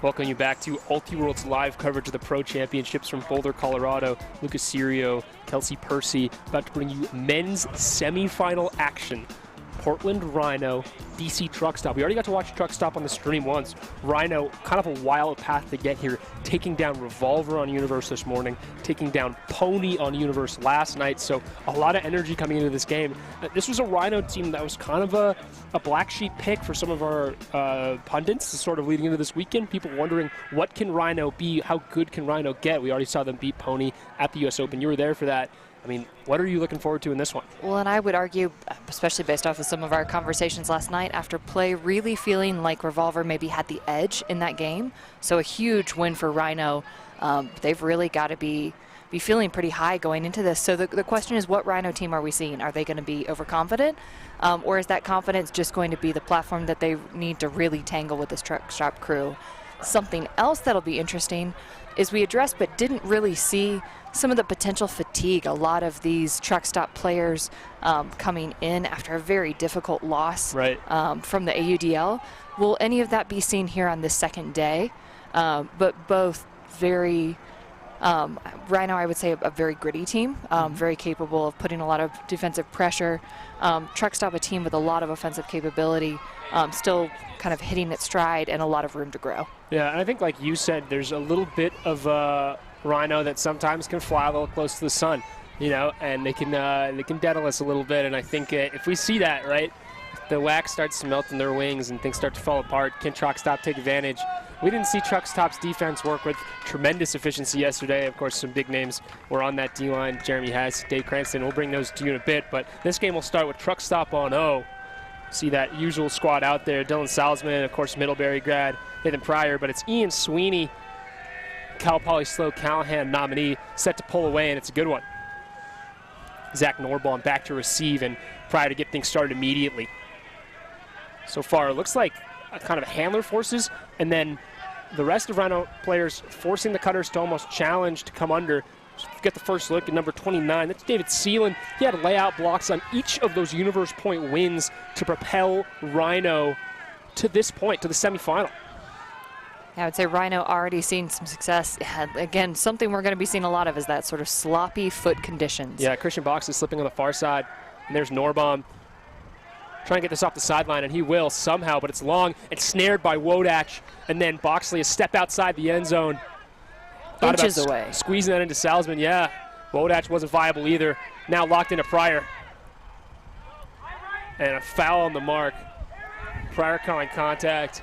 Welcome you back to Ultiworld's live coverage of the Pro Championships from Boulder, Colorado. Lucas Serio, Kelsey Percy, about to bring you men's semifinal action. Portland Rhino, DC Truck Stop. We already got to watch Truck Stop on the stream once. Rhino, kind of a wild path to get here, taking down Revolver on Universe this morning, taking down Pony on Universe last night, so a lot of energy coming into this game. This was a Rhino team that was kind of a black sheep pick for some of our pundits, sort of leading into this weekend. People wondering, what can Rhino be? How good can Rhino get? We already saw them beat Pony at the US Open. You were there for that. I mean, what are you looking forward to in this one? Well, and I would argue, especially based off of some of our conversations last night, after play really feeling like Revolver maybe had the edge in that game. So a huge win for Rhino. They've really got to be feeling pretty high going into this. So the question is, what Rhino team are we seeing? Are they going to be overconfident? Or is that confidence just going to be the platform that they need to really tangle with this Truck Stop crew? Something else that'll be interesting is we addressed but didn't really see some of the potential fatigue. A lot of these Truck Stop players coming in after a very difficult loss from the AUDL. Will any of that be seen here on this second day? But both very, Rhino, I would say, a very gritty team, very capable of putting a lot of defensive pressure. Truck Stop, a team with a lot of offensive capability, still kind of hitting its stride and a lot of room to grow. Yeah, and I think, like you said, there's a little bit of Rhino that sometimes can fly a little close to the sun, you know, and they can deadle us a little bit. And I think if we see that, right, the wax starts to melt in their wings and things start to fall apart, can Truck Stop take advantage? We didn't see Truck Stop's defense work with tremendous efficiency yesterday. Of course, some big names were on that D-line. Jeremy Hess, Dave Cranston. We'll bring those to you in a bit. But this game will start with Truck Stop on O. See that usual squad out there. Dylan Salzman, of course, Middlebury grad, Nathan Pryor. But it's Ian Sweeney, Cal Poly Slow Callahan nominee, set to pull away, and it's a good one. Zach Norbaum back to receive, and Pryor to get things started immediately. So far, it looks like a kind of handler forces, and then the rest of Rhino players forcing the cutters to almost challenge to come under. Get the first look at number 29. That's David Seelan. He had layout blocks on each of those Universe Point wins to propel Rhino to this point, to the semifinal. I would say Rhino already seen some success. Again, something we're going to be seeing a lot of is that sort of sloppy foot conditions. Yeah, Christian Box is slipping on the far side, and there's Norbaum trying to get this off the sideline, and he will somehow, but it's long and snared by Wodach, and then Boxley a step outside the end zone. Inches away. Squeezing that into Salzman, yeah. Wodach wasn't viable either. Now locked into Pryor. And a foul on the mark. Pryor calling contact.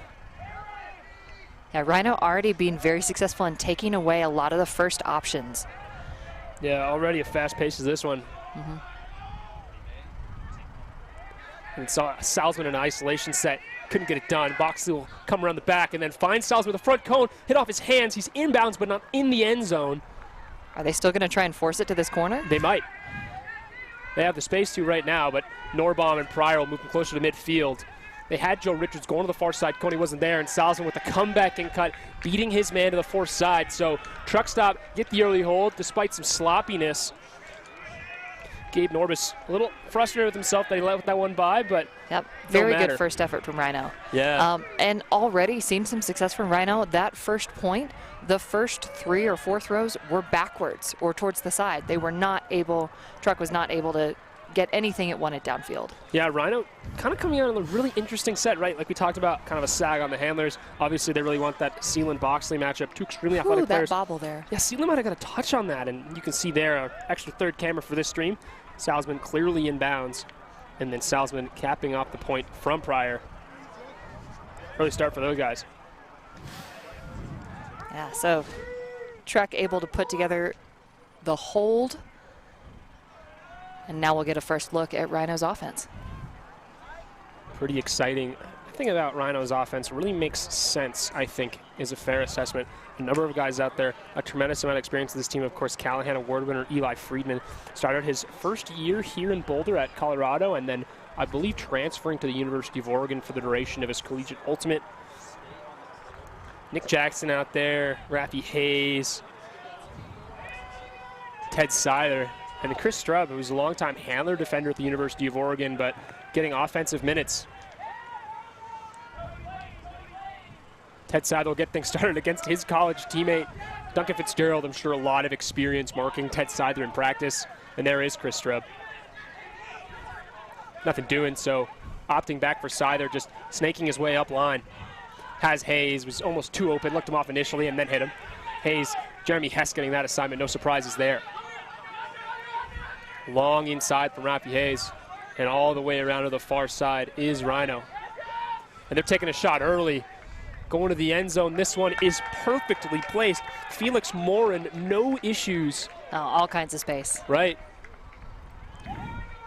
Yeah, Rhino already being very successful in taking away a lot of the first options. Yeah, already a fast pace is this one. And saw Salzman in an isolation set. Couldn't get it done. Boxley will come around the back and then find Salzman with a front cone. Hit off his hands. He's inbounds, but not in the end zone. Are they still going to try and force it to this corner? They might. They have the space to right now, but Norbaum and Pryor will move him closer to midfield. They had Joe Richards going to the far side. Coney wasn't there, and Salzman with a comeback and cut, beating his man to the far side. So Truck Stop get the early hold despite some sloppiness. Gabe Norbis a little frustrated with himself that he let that one by, but very good first effort from Rhino. Yeah. And already seen some success from Rhino. That first point, the first 3 or 4 throws were backwards or towards the side. They were not able, Truck was not able to get anything it wanted downfield. Yeah, Rhino kind of coming out on a really interesting set, right? Like we talked about, kind of a sag on the handlers. Obviously, they really want that Seelan-Boxley matchup. Two extremely athletic players. That bobble there. Yeah, Seelan might have got a touch on that, and you can see there an extra third camera for this stream. Salzman clearly in bounds, and then Salzman capping off the point from Pryor. Early start for those guys. Yeah, so Truck able to put together the hold. And now we'll get a first look at Rhino's offense. Pretty exciting. The thing about Rhino's offense really makes sense, I think, is a fair assessment. A number of guys out there, a tremendous amount of experience with this team. Of course, Callahan Award winner Eli Friedman started his first year here in Boulder at Colorado, and then I believe transferring to the University of Oregon for the duration of his collegiate ultimate. Nick Jackson out there, Rafi Hayes, Ted Seiler, and Chris Strubb, who's a longtime handler defender at the University of Oregon, but getting offensive minutes. Ted Seither will get things started against his college teammate, Duncan Fitzgerald. I'm sure a lot of experience marking Ted Seither in practice. And there is Chris Strub. Nothing doing, so opting back for Seither, just snaking his way up line. Has Hayes, was almost too open, looked him off initially and then hit him. Hayes, Jeremy Hess getting that assignment, no surprises there. Long inside from Rafi Hayes, and all the way around to the far side is Rhino. And they're taking a shot early, going to the end zone. This one is perfectly placed. Felix Morin, no issues. Oh, all kinds of space. Right.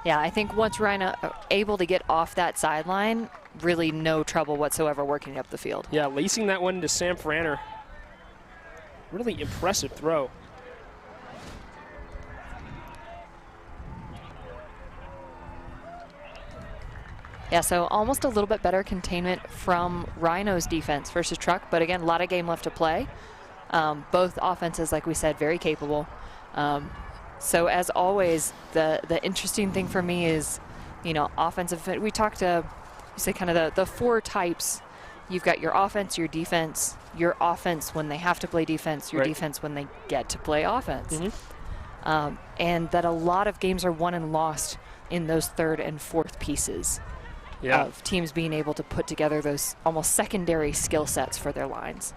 Yeah, I think once Rhino able to get off that sideline, really no trouble whatsoever working up the field. Yeah, lacing that one to Sam Franner. Really impressive throw. Yeah, so almost a little bit better containment from Rhino's defense versus Truck, but again, a lot of game left to play. Both offenses, like we said, very capable. So as always, the interesting thing for me is, you know, offensive. We talked to, you say kind of the four types. You've got your offense, your defense, your offense when they have to play defense, your defense when they get to play offense. And that a lot of games are won and lost in those third and fourth pieces of teams being able to put together those almost secondary skill sets for their lines.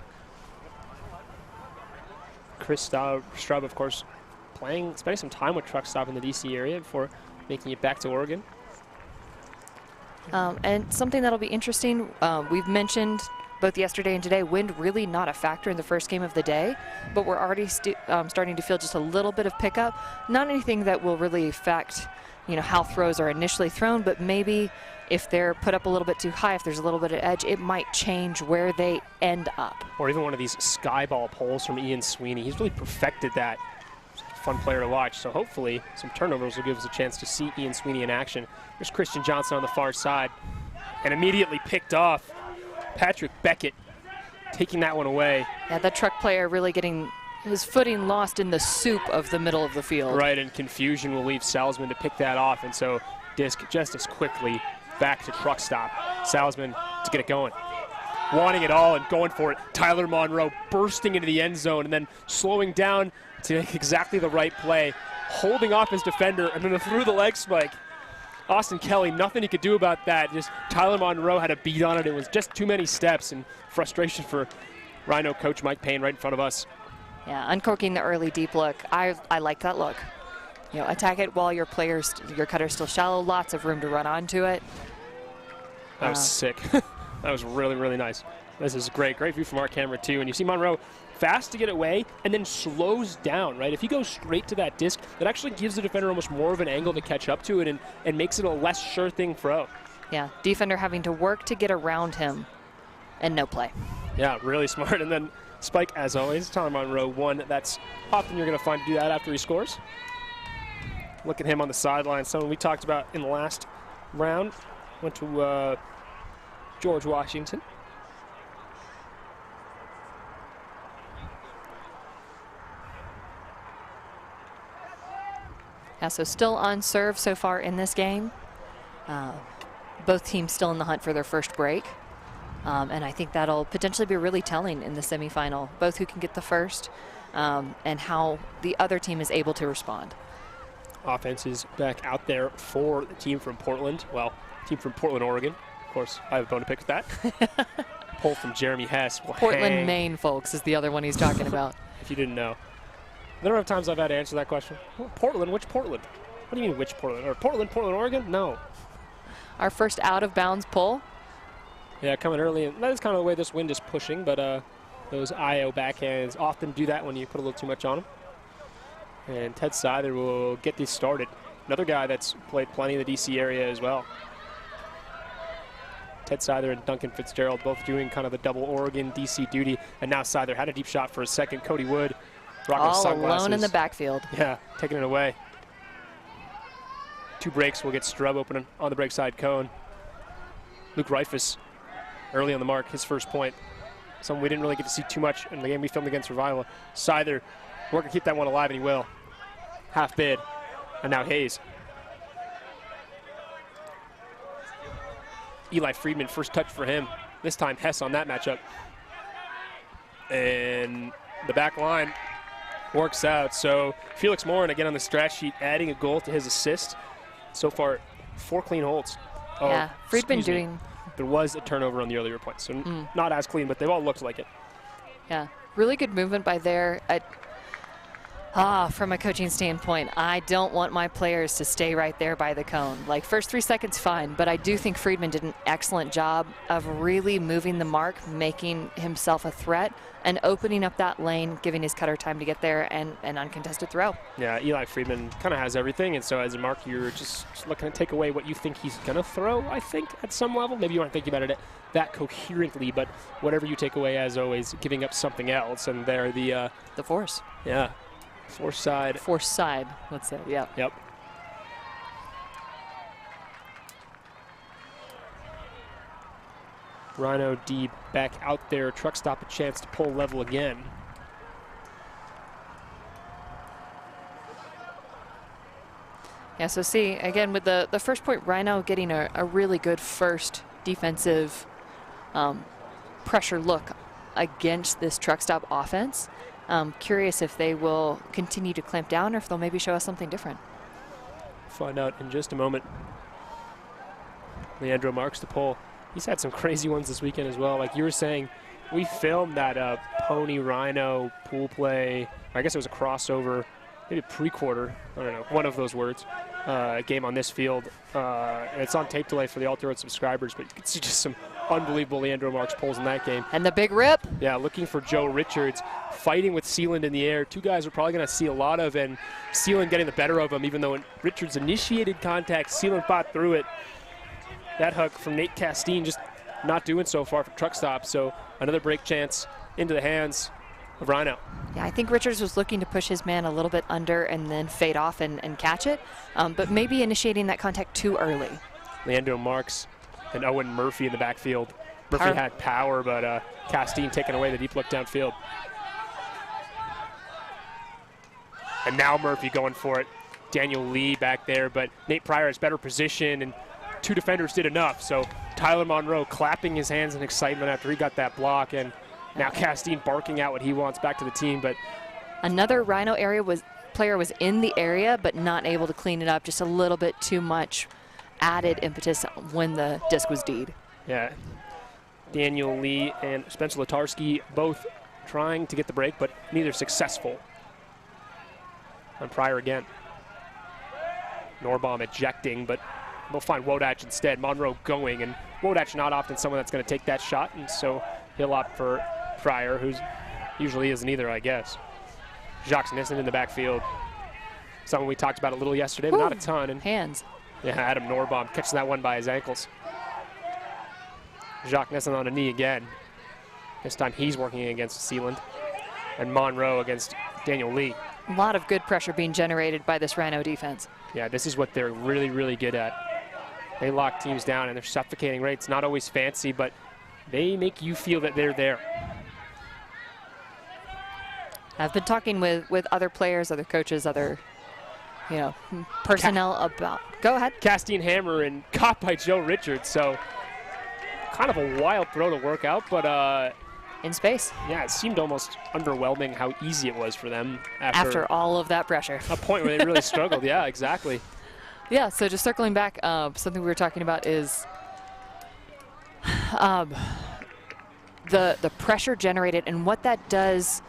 Chris Strub, of course, spending some time with Truck Stop in the DC area before making it back to Oregon. And something that'll be interesting, we've mentioned both yesterday and today, wind really not a factor in the first game of the day, but we're already starting to feel just a little bit of pickup. Not anything that will really affect, you know, how throws are initially thrown, but maybe if they're put up a little bit too high, if there's a little bit of edge, it might change where they end up. Or even one of these sky ball pulls from Ian Sweeney. He's really perfected that. Fun player to watch, so hopefully some turnovers will give us a chance to see Ian Sweeney in action. There's Christian Johnson on the far side, and immediately picked off. Patrick Beckett taking that one away. Yeah, that Truck player really getting his footing lost in the soup of the middle of the field. Right, and confusion will leave Salzman to pick that off, and so disc just as quickly back to Truck Stop. Salzman to get it going. Wanting it all and going for it. Tyler Monroe bursting into the end zone and then slowing down to make exactly the right play, holding off his defender, and then through the leg spike. Austin Kelly, nothing he could do about that. Just Tyler Monroe had a beat on it. It was just too many steps, and frustration for Rhino coach Mike Payne right in front of us. Yeah, uncorking the early deep look. I like that look. You know, attack it while your cutter's still shallow. Lots of room to run onto it. That was sick. That was really, really nice. This is great. Great view from our camera, too. And you see Monroe fast to get away and then slows down, right? If he goes straight to that disc, that actually gives the defender almost more of an angle to catch up to it and makes it a less sure thing throw. Yeah, defender having to work to get around him and no play. Yeah, really smart. And then spike, as always, Tyler Monroe, one that's often you're going to find to do that after he scores. Look at him on the sideline. Someone we talked about in the last round. Went to George Washington. Yeah, so still on serve so far in this game. Both teams still in the hunt for their first break. And I think that'll potentially be really telling in the semifinal, both who can get the first and how the other team is able to respond. Offense is back out there for the team from Portland. Well, team from Portland, Oregon. Of course, I have a bone to pick with that. Pull from Jeremy Hess. Portland, Maine, folks, is the other one he's talking about. If you didn't know. The number of times I've had to answer that question. Portland, which Portland? What do you mean, which Portland? Or Portland, Oregon? No. Our first out-of-bounds pull. Yeah, coming early. And that is kind of the way this wind is pushing, but those IO backhands often do that when you put a little too much on them. And Ted Seither will get this started. Another guy that's played plenty in the D.C. area as well. Ted Seither and Duncan Fitzgerald both doing kind of the double Oregon D.C. duty. And now Seither had a deep shot for a second. Cody Wood rocking all sunglasses. Alone in the backfield. Yeah, taking it away. 2 breaks will get Strub open on the break side cone. Luke Reifus early on the mark, his first point. Something we didn't really get to see too much in the game we filmed against Revival. Seither working to keep that one alive, and he will. Half bid, and now Hayes. Eli Friedman, first touch for him. This time Hess on that matchup. And the back line works out. So Felix Morin, again on the stat sheet, adding a goal to his assist. So far, 4 clean holds. Oh, yeah, Friedman excuse me. doing. There was a turnover on the earlier point, so not as clean, but they've all looked like it. Yeah, really good movement by there. From a coaching standpoint, I don't want my players to stay right there by the cone. Like, first 3 seconds, fine, but I do think Friedman did an excellent job of really moving the mark, making himself a threat, and opening up that lane, giving his cutter time to get there, and an uncontested throw. Yeah, Eli Friedman kind of has everything, and so as a mark, you're just looking to take away what you think he's going to throw, I think, at some level. Maybe you aren't thinking about it that coherently, but whatever you take away, as always, giving up something else, and there the force. Yeah. Force side. Force side, let's say, yeah. Yep. Rhino D back out there. Truck stop a chance to pull level again. Yeah, so see, again, with the first point, Rhino getting a really good first defensive pressure look against this truck stop offense. Curious if they will continue to clamp down or if they'll maybe show us something different. Find out in just a moment. Leandro Marks to pull. He's had some crazy ones this weekend as well. Like you were saying, we filmed that Pony Rhino pool play. I guess it was a crossover, maybe pre-quarter. I don't know, one of those words. Game on this field. And it's on tape delay for the Alter Road subscribers, but you can see just some unbelievable Leandro Marks pulls in that game. And the big rip. Yeah, looking for Joe Richards, fighting with Sealand in the air. 2 guys we're probably going to see a lot of, and Sealand getting the better of him, even though when Richards initiated contact, Sealand fought through it. That hook from Nate Castine just not doing so far for truck stop, so another break chance into the hands of Rhino. Yeah, I think Richards was looking to push his man a little bit under and then fade off and catch it, but maybe initiating that contact too early. Leandro Marks and Owen Murphy in the backfield. Murphy had power, but Castine taking away the deep look downfield. And now Murphy going for it. Daniel Lee back there, but Nate Pryor has better position, and 2 defenders did enough. So Tyler Monroe clapping his hands in excitement after he got that block, and now Castine barking out what he wants back to the team. But another Rhino player was in the area, but not able to clean it up. Just a little bit too much added impetus when the disc was D'd. Yeah, Daniel Lee and Spencer Latarski both trying to get the break, but neither successful. On Pryor again. Norbaum ejecting, but they'll find Wodach instead. Monroe going, and Wodach not often someone that's going to take that shot, and so he'll opt for Pryor, who's usually isn't either, I guess. Jacques Nissen in the backfield. Someone we talked about a little yesterday, but not a ton. And hands. Yeah, Adam Norbaum catching that one by his ankles. Jacques Nissen on a knee again. This time he's working against Sealand. And Monroe against Daniel Lee. A lot of good pressure being generated by this Rhino defense. Yeah, this is what they're really, really good at. They lock teams down and they're suffocating, right? It's not always fancy, but they make you feel that they're there. I've been talking with other players, other coaches, other personnel about. Go ahead. Castine hammer and caught by Joe Richards. So kind of a wild throw to work out, but in space. Yeah, it seemed almost underwhelming how easy it was for them after all of that pressure. A point where they really struggled. Yeah, exactly. Yeah, so just circling back, something we were talking about is the pressure generated and what that does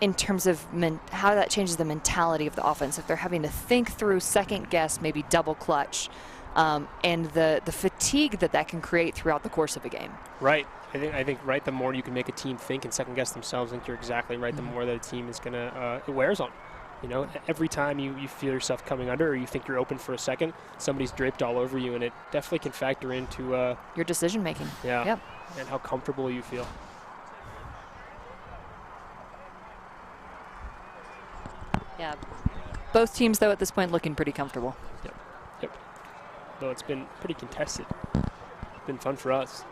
in terms of how that changes the mentality of the offense. If they're having to think through, second guess, maybe double clutch, and the fatigue that can create throughout the course of a game. Right. I think right, the more you can make a team think and second guess themselves, I think you're exactly right. The more that a team is going to, it wears on. You know, every time you feel yourself coming under or you think you're open for a second, somebody's draped all over you, and it definitely can factor into your decision making. Yeah. Yep. And how comfortable you feel. Yeah. Both teams, though, at this point looking pretty comfortable. Yep. Though it's been pretty contested. Been fun for us.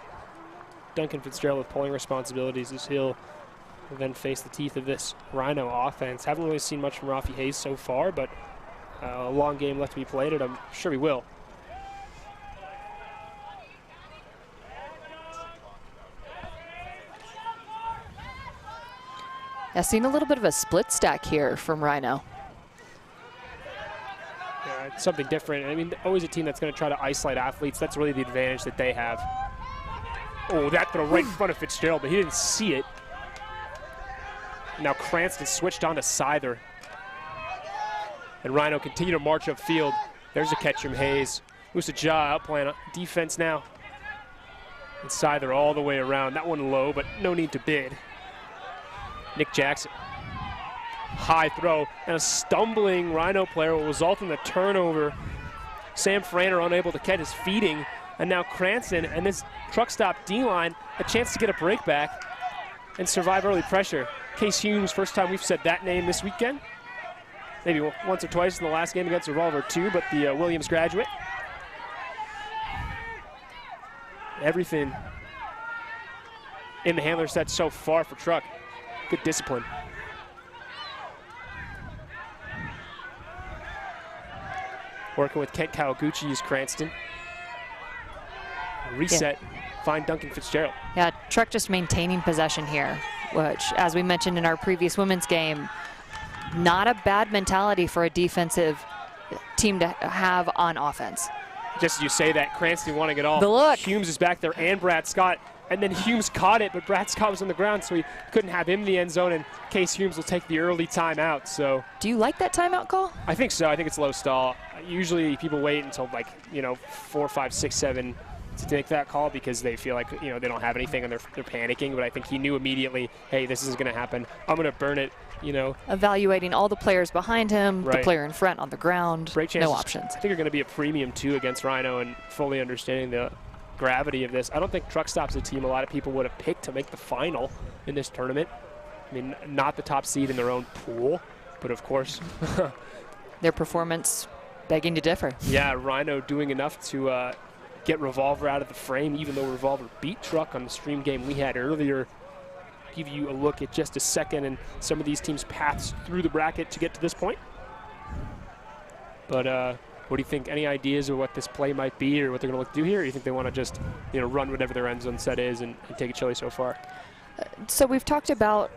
Duncan Fitzgerald with pulling responsibilities as he'll then face the teeth of this Rhino offense. Haven't really seen much from Rafi Hayes so far, but a long game left to be played, and I'm sure we will. Yeah, seen a little bit of a split stack here from Rhino. Yeah, it's something different. I mean, always a team that's going to try to isolate athletes. That's really the advantage that they have. Oh, that throw right in front of Fitzgerald, but he didn't see it. Now Cranston switched on to Seither. And Rhino continue to march upfield. There's a catch from Hayes. Musaja outplaying defense now. And Seither all the way around. That one low, but no need to bid. Nick Jackson. High throw, and a stumbling Rhino player will result in the turnover. Sam Frainer unable to catch his feeding, and now Cranston and this truck stop D-line a chance to get a break back and survive early pressure. Case Humes, first time we've said that name this weekend. Maybe once or twice in the last game against Revolver too, but the Williams graduate. Everything in the handler set so far for Truck. Good discipline. Working with Kent Kawaguchi is Cranston. Reset, find Duncan Fitzgerald. Yeah, Truck just maintaining possession here, which, as we mentioned in our previous women's game, not a bad mentality for a defensive team to have on offense. Just as you say that, Cranston wanting it all. The look. Humes is back there and Brad Scott. And then Humes caught it, but Brad Scott was on the ground, so he couldn't have him in the end zone, and Case Humes will take the early timeout. So do you like that timeout call? I think so. I think it's low stall. Usually people wait until 4, 5, 6, 7 to take that call because they feel like they don't have anything and they're panicking. But I think he knew immediately, hey, this is going to happen. I'm going to burn it. Evaluating all the players behind him, right. The player in front on the ground, no options. I think are going to be a premium too against Rhino, and fully understanding the gravity of this. I don't think Truck Stop's a team a lot of people would have picked to make the final in this tournament. I mean, not the top seed in their own pool, but of course. Their performance begging to differ. Yeah, Rhino doing enough to get Revolver out of the frame, even though Revolver beat Truck on the stream game we had earlier. Give you a look at just a second and some of these teams' paths through the bracket to get to this point. But what do you think? Any ideas of what this play might be or what they're going to look to do here? Or do you think they want to just run whatever their end zone set is and take it chilly so far? So we've talked about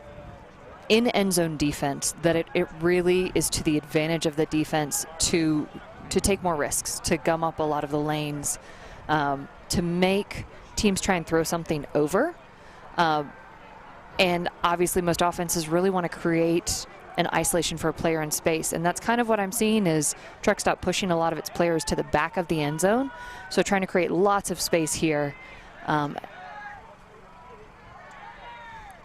in end zone defense that it really is to the advantage of the defense to take more risks, to gum up a lot of the lanes, to make teams try and throw something over. And obviously most offenses really want to create an isolation for a player in space. And that's kind of what I'm seeing is Truck Stop pushing a lot of its players to the back of the end zone. So trying to create lots of space here.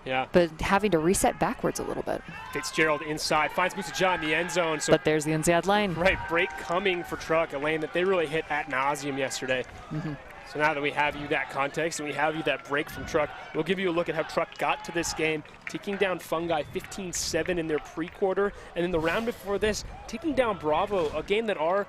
Yeah. But having to reset backwards a little bit. Fitzgerald inside, finds Musaja in the end zone. So but there's the inside lane. Right, break coming for Truck, a lane that they really hit ad nauseum yesterday. Mm-hmm. So now that we have you that context and we have you that break from Truck, we'll give you a look at how Truck got to this game, taking down Fungi 15-7 in their pre-quarter, and in the round before this, taking down Bravo, a game that our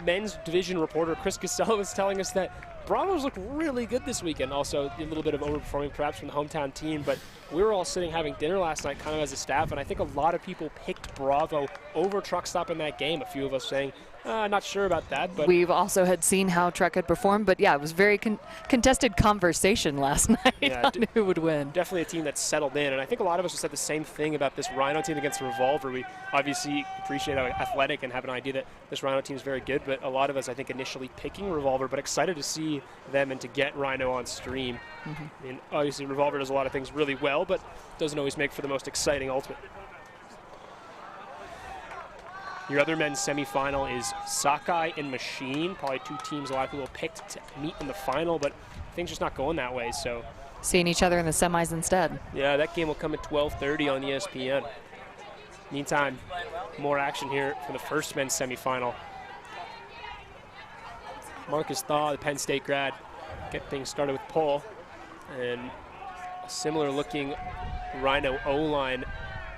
men's division reporter Chris Casella was telling us that Bravos looked really good this weekend. Also, a little bit of overperforming perhaps from the hometown team, but we were all sitting having dinner last night kind of as a staff, and I think a lot of people picked Bravo over Truck Stop in that game. A few of us saying, not sure about that. But we've also had seen how Truck had performed, but yeah, it was very contested conversation last night on who would win. Definitely a team that's settled in, and I think a lot of us have said the same thing about this Rhino team against Revolver. We obviously appreciate how athletic and have an idea that this Rhino team is very good, but a lot of us, I think, initially picking Revolver, but excited to see them and to get Rhino on stream. Mm-hmm. I mean, obviously Revolver does a lot of things really well, but doesn't always make for the most exciting ultimate. Your other men's semifinal is Sakai and Machine, probably two teams a lot of people picked to meet in the final, but things just not going that way. So seeing each other in the semis instead. Yeah, that game will come at 12:30 on ESPN. Meantime, more action here for the first men's semifinal. Marcus Thaw, the Penn State grad, get things started with pole, and a similar looking Rhino O-line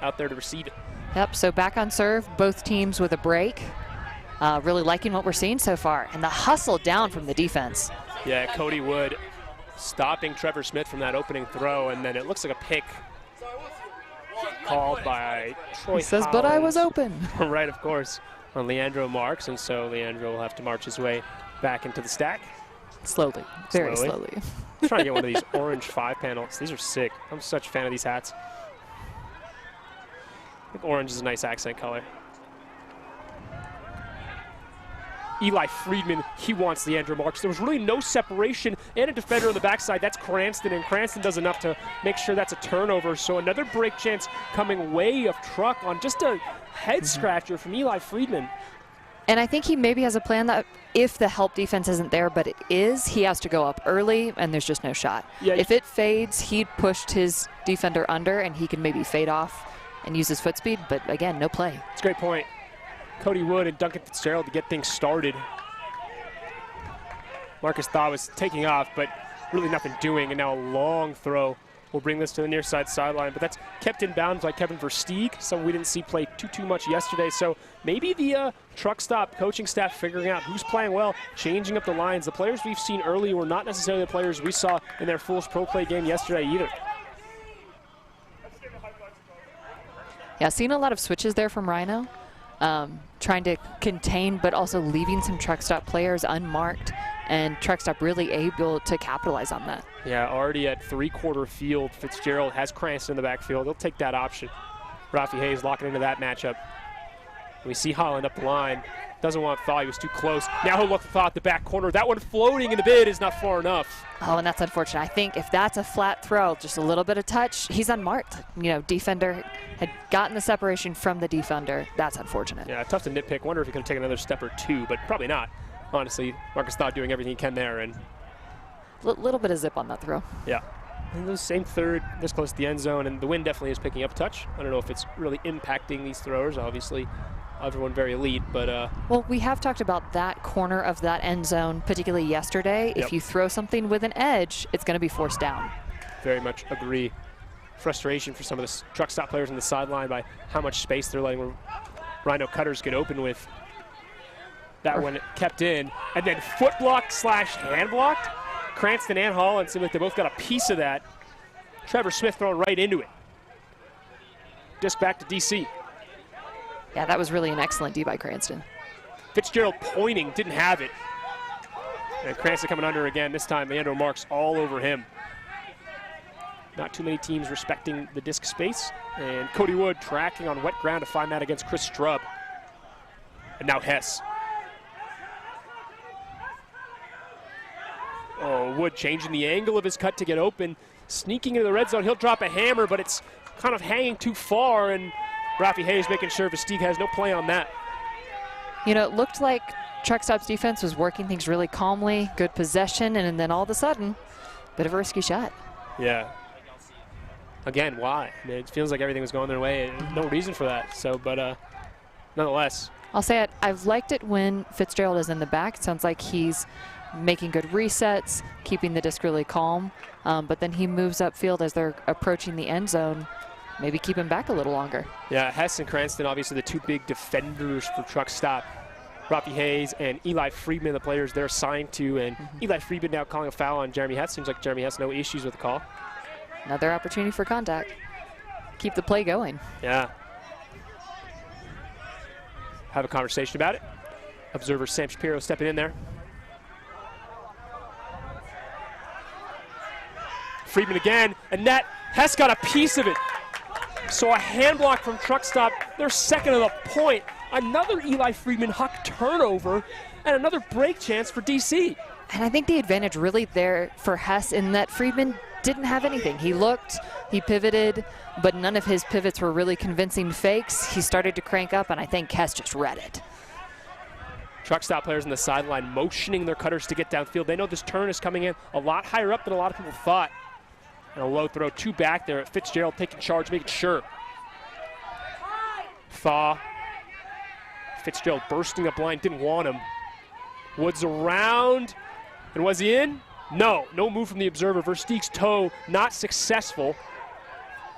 out there to receive it. Yep, so back on serve, both teams with a break. Really liking what we're seeing so far. And the hustle down from the defense. Yeah, Cody Wood stopping Trevor Smith from that opening throw, and then it looks like a pick called by Troy He says, Hollins. but I was open. Right, of course, on Leandro Marks, and so Leandro will have to march his way back into the stack. Slowly, very slowly. I'm trying to get one of these orange 5 panels. These are sick. I'm such a fan of these hats. I think orange is a nice accent color. Eli Friedman, he wants the Andrew Marks. There was really no separation and a defender on the backside. That's Cranston, and Cranston does enough to make sure that's a turnover. So another break chance coming way of truck on just a head scratcher from Eli Friedman. And I think he maybe has a plan that if the help defense isn't there, but it is, he has to go up early, and there's just no shot. Yeah, if it fades, he'd pushed his defender under, and he can maybe fade off and use his foot speed, but again, no play. It's a great point. Cody Wood and Duncan Fitzgerald to get things started. Marcus Thaw was taking off, but really nothing doing, and now a long throw will bring this to the near side sideline. But that's kept in bounds by Kevin Versteeg, someone we didn't see play too much yesterday. So maybe the truck stop coaching staff figuring out who's playing well, changing up the lines. The players we've seen early were not necessarily the players we saw in their Fool's Pro Play game yesterday either. Yeah, seeing a lot of switches there from Rhino. Trying to contain, but also leaving some truck stop players unmarked, and truck stop really able to capitalize on that. Yeah, already at three-quarter field, Fitzgerald has Cranston in the backfield. He'll take that option. Rafi Hayes locking into that matchup. We see Holland up the line. Doesn't want Thaw, he was too close. Now he'll look for Thaw at the back corner. That one floating in the bid is not far enough. Oh, and that's unfortunate. I think if that's a flat throw, just a little bit of touch, he's unmarked. You know, defender had gotten the separation from the defender. That's unfortunate. Yeah, tough to nitpick. Wonder if he could take another step or two, but probably not. Honestly, Marcus Thaw doing everything he can there. And little bit of zip on that throw. Yeah. And the same third, this close to the end zone, and the wind definitely is picking up touch. I don't know if it's really impacting these throwers. Obviously, everyone very elite, but well, we have talked about that corner of that end zone, particularly yesterday. Yep. If you throw something with an edge, it's going to be forced down. Very much agree. Frustration for some of the truck stop players on the sideline by how much space they're letting Rhino cutters get open with. That one kept in, and then foot blocked / hand blocked. Cranston and Holland seem like they both got a piece of that. Trevor Smith thrown right into it. Disc back to DC. Yeah, that was really an excellent D by Cranston. Fitzgerald pointing, didn't have it. And Cranston coming under again. This time, Leandro Marks all over him. Not too many teams respecting the disc space. And Cody Wood tracking on wet ground to find that against Chris Strub. And now Hess. Oh, Wood changing the angle of his cut to get open. Sneaking into the red zone. He'll drop a hammer, but it's kind of hanging too far. And Rafi Hayes making sure Versteeg has no play on that. You know, it looked like truck stop's defense was working things really calmly, good possession, and then all of a sudden, bit of a risky shot. Yeah. Again, why? I mean, it feels like everything was going their way. No reason for that. So, but nonetheless. I'll say it. I've liked it when Fitzgerald is in the back. It sounds like he's making good resets, keeping the disc really calm. But then he moves upfield as they're approaching the end zone. Maybe keep him back a little longer. Yeah, Hess and Cranston, obviously the two big defenders for truck stop. Rafi Hayes and Eli Friedman, the players they're assigned to. And Eli Friedman now calling a foul on Jeremy Hess. Seems like Jeremy Hess no issues with the call. Another opportunity for contact. Keep the play going. Yeah. Have a conversation about it. Observer Sam Shapiro stepping in there. Friedman again, and that Hess got a piece of it. So a hand block from truck stop. They're second of the point. Another Eli Friedman Huck turnover, and another break chance for DC. And I think the advantage really there for Hess in that Friedman didn't have anything. He looked, he pivoted, but none of his pivots were really convincing fakes. He started to crank up, and I think Hess just read it. Truck stop players on the sideline motioning their cutters to get downfield. They know this turn is coming in a lot higher up than a lot of people thought. And a low throw, two back there. Fitzgerald taking charge, making sure. Thaw. Fitzgerald bursting up line, didn't want him. Woods around, and was he in? No move from the observer. Versteeg's toe, not successful.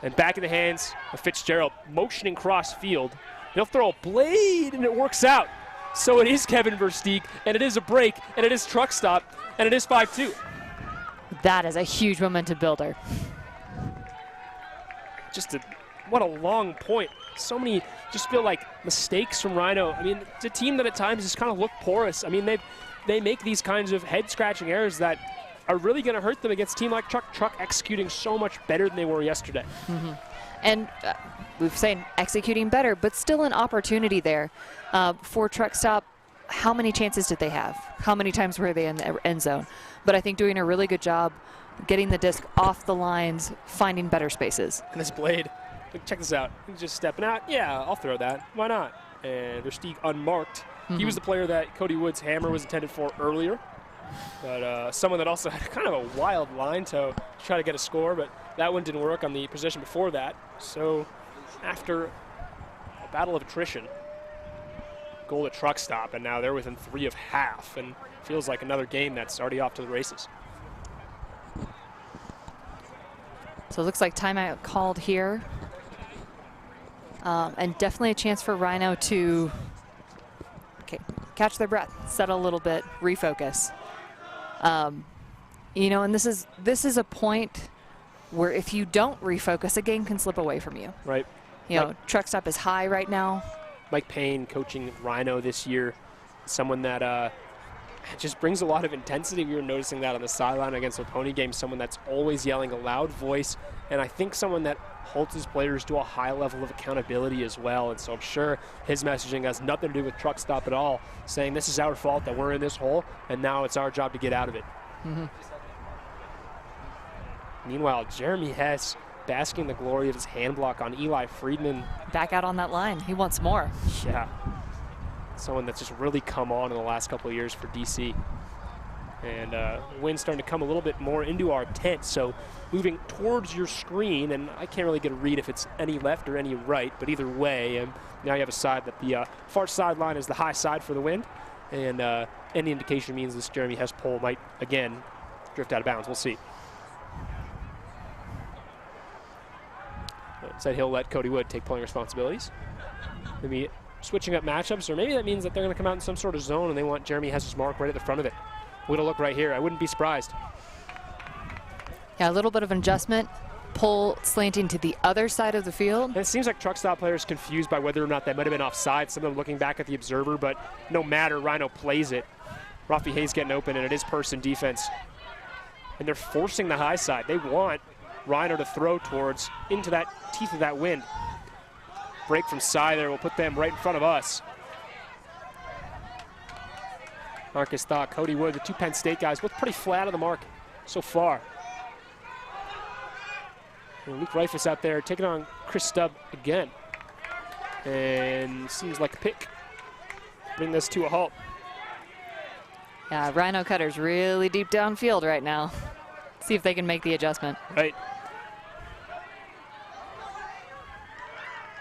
And back in the hands of Fitzgerald, motioning cross field. He'll throw a blade, and it works out. So it is Kevin Versteeg, and it is a break, and it is truck stop, and it is 5-2. That is a huge momentum builder. What a long point. So many just feel like mistakes from Rhino. I mean, it's a team that at times just kind of look porous. I mean, they make these kinds of head-scratching errors that are really going to hurt them against a team like Truck executing so much better than they were yesterday. And we've said executing better, but still an opportunity there for truck stop. How many chances did they have? How many times were they in the end zone? But I think doing a really good job getting the disc off the lines, finding better spaces. And this blade, check this out. He's just stepping out. Yeah, I'll throw that. Why not? And Versteeg unmarked. He was the player that Cody Wood's hammer was intended for earlier. But someone that also had kind of a wild line toe to try to get a score, but that one didn't work on the possession before that. So after a battle of attrition, goal to truck stop, and now they're within 3 of half, and feels like another game that's already off to the races. So it looks like timeout called here. And definitely a chance for Rhino to catch their breath, settle a little bit, refocus. You know, and this is a point where if you don't refocus, a game can slip away from you. Right. You know, truck stop is high right now. Mike Payne coaching Rhino this year, someone that just brings a lot of intensity. We were noticing that on the sideline against our pony game, someone that's always yelling a loud voice, and I think someone that holds his players to a high level of accountability as well. And so I'm sure his messaging has nothing to do with truck stop at all, saying this is our fault that we're in this hole, and now it's our job to get out of it. Meanwhile, Jeremy Hess basking the glory of his hand block on Eli Friedman. Back out on that line. He wants more. Yeah. Someone that's just really come on in the last couple of years for DC. And wind's starting to come a little bit more into our tent, so moving towards your screen, and I can't really get a read if it's any left or any right, but either way, now you have a side that the far sideline is the high side for the wind, and any indication means this Jeremy Hess pole might, again, drift out of bounds. We'll see. Said he'll let Cody Wood take pulling responsibilities. Maybe switching up matchups, or maybe that means that they're going to come out in some sort of zone and they want Jeremy Hess's mark right at the front of it. We're going to look right here. I wouldn't be surprised. Yeah, a little bit of an adjustment. Pull slanting to the other side of the field. And it seems like truck stop players confused by whether or not that might have been offside. Some of them looking back at the observer, but no matter, Rhino plays it. Rafi Hayes getting open, and it is person defense. And they're forcing the high side. They want Rhino to throw towards into that teeth of that wind. Break from Cy there will put them right in front of us. Marcus Thaw, Cody Wood, the two Penn State guys, both pretty flat on the mark so far. And Luke Reifus out there taking on Chris Stubb again. And seems like a pick. Bring this to a halt. Yeah, Rhino Cutter's really deep downfield right now. See if they can make the adjustment. Right.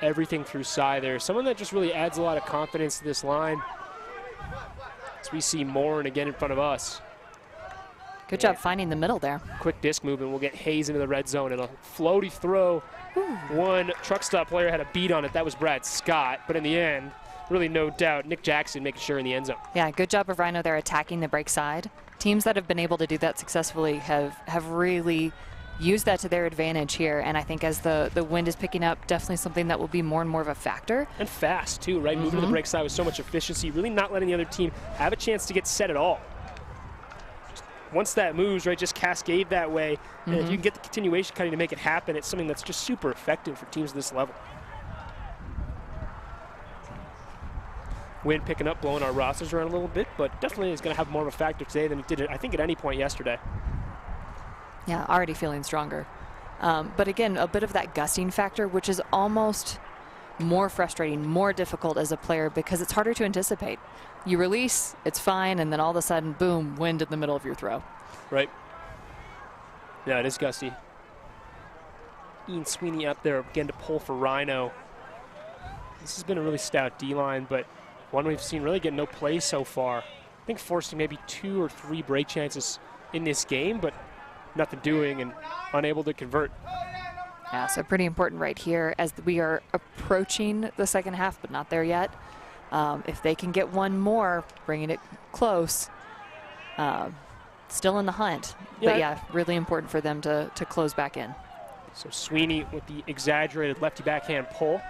Everything through Cy there. Someone that just really adds a lot of confidence to this line. As we see Morin again in front of us. Good job finding the middle there. Quick disc movement will get Hayes into the red zone, and a floaty throw. One truck stop player had a beat on it. That was Brad Scott. But in the end, really no doubt, Nick Jackson making sure in the end zone. Yeah, good job of Rhino there attacking the break side. Teams that have been able to do that successfully have really used that to their advantage here. And I think as the wind is picking up, definitely something that will be more and more of a factor. And fast, too, right? Moving to the break side with so much efficiency, really not letting the other team have a chance to get set at all. Once that moves, right, just cascade that way. And if you can get the continuation cutting to make it happen, it's something that's just super effective for teams at this level. Wind picking up, blowing our rosters around a little bit, but definitely is going to have more of a factor today than it did, I think, at any point yesterday. Yeah, already feeling stronger. But again, a bit of that gusting factor, which is almost more frustrating, more difficult as a player because it's harder to anticipate. You release, it's fine, and then all of a sudden, boom, wind in the middle of your throw. Right. Yeah, it is gusty. Ian Sweeney out there again to pull for Rhino. This has been a really stout D-line, but one we've seen really get no play so far. I think forcing maybe 2 or 3 break chances in this game, but nothing doing and unable to convert. Yeah, so pretty important right here as we are approaching the second half, but not there yet. If they can get one more, bringing it close, still in the hunt. Yeah. But yeah, really important for them to close back in. So Sweeney with the exaggerated lefty backhand pull.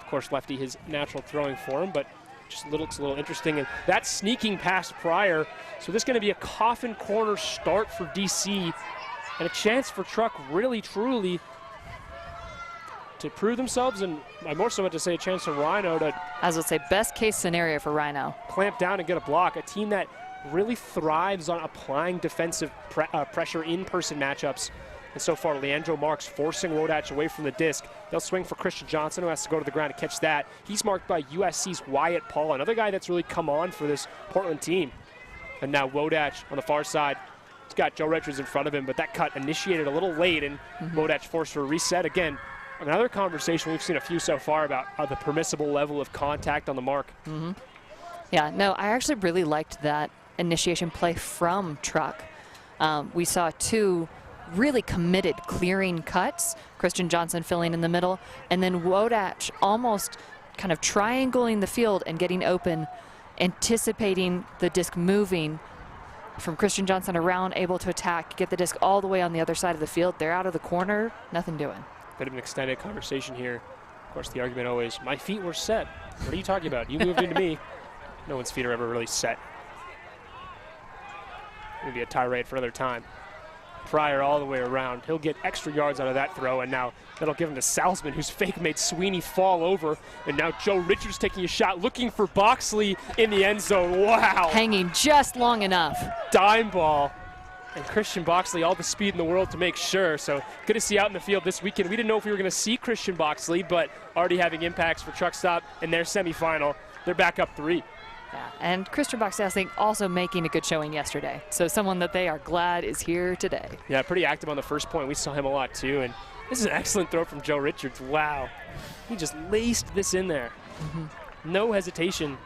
Of course, lefty his natural throwing form, but just looks a little interesting. And that's sneaking past Pryor. So this is going to be a coffin corner start for DC and a chance for Truck really, truly to prove themselves, and I more so want to say a chance for Rhino to, as I would say, best case scenario for Rhino. Clamp down and get a block. A team that really thrives on applying defensive pressure in person matchups. And so far, Leandro Marks forcing Wodach away from the disc. They'll swing for Christian Johnson, who has to go to the ground to catch that. He's marked by USC's Wyatt Paul, another guy that's really come on for this Portland team. And now Wodach on the far side. He's got Joe Richards in front of him, but that cut initiated a little late, and Wodach forced for a reset. Again, another conversation we've seen a few so far about the permissible level of contact on the mark. Yeah, no, I actually really liked that initiation play from Truck. We saw two really committed clearing cuts, Christian Johnson filling in the middle, and then Wodach almost kind of triangling the field and getting open, anticipating the disc moving from Christian Johnson around, able to attack, get the disc all the way on the other side of the field. They're out of the corner, nothing doing. Bit of an extended conversation here. Of course, the argument always, my feet were set. What are you talking about? You moved into me. No one's feet are ever really set. Maybe a tirade for another time. Pryor all the way around. He'll get extra yards out of that throw, and now that'll give him to Salzman, who's fake made Sweeney fall over. And now Joe Richards taking a shot, looking for Boxley in the end zone. Wow. Hanging just long enough. Dime ball. And Christian Boxley, all the speed in the world to make sure. So good to see out in the field this weekend. We didn't know if we were going to see Christian Boxley, but already having impacts for Truck Stop in their semifinal. They're back up 3. Yeah, and Christian Boxley, I think, also making a good showing yesterday. So someone that they are glad is here today. Yeah, pretty active on the first point. We saw him a lot too. And this is an excellent throw from Joe Richards. Wow. He just laced this in there. No hesitation.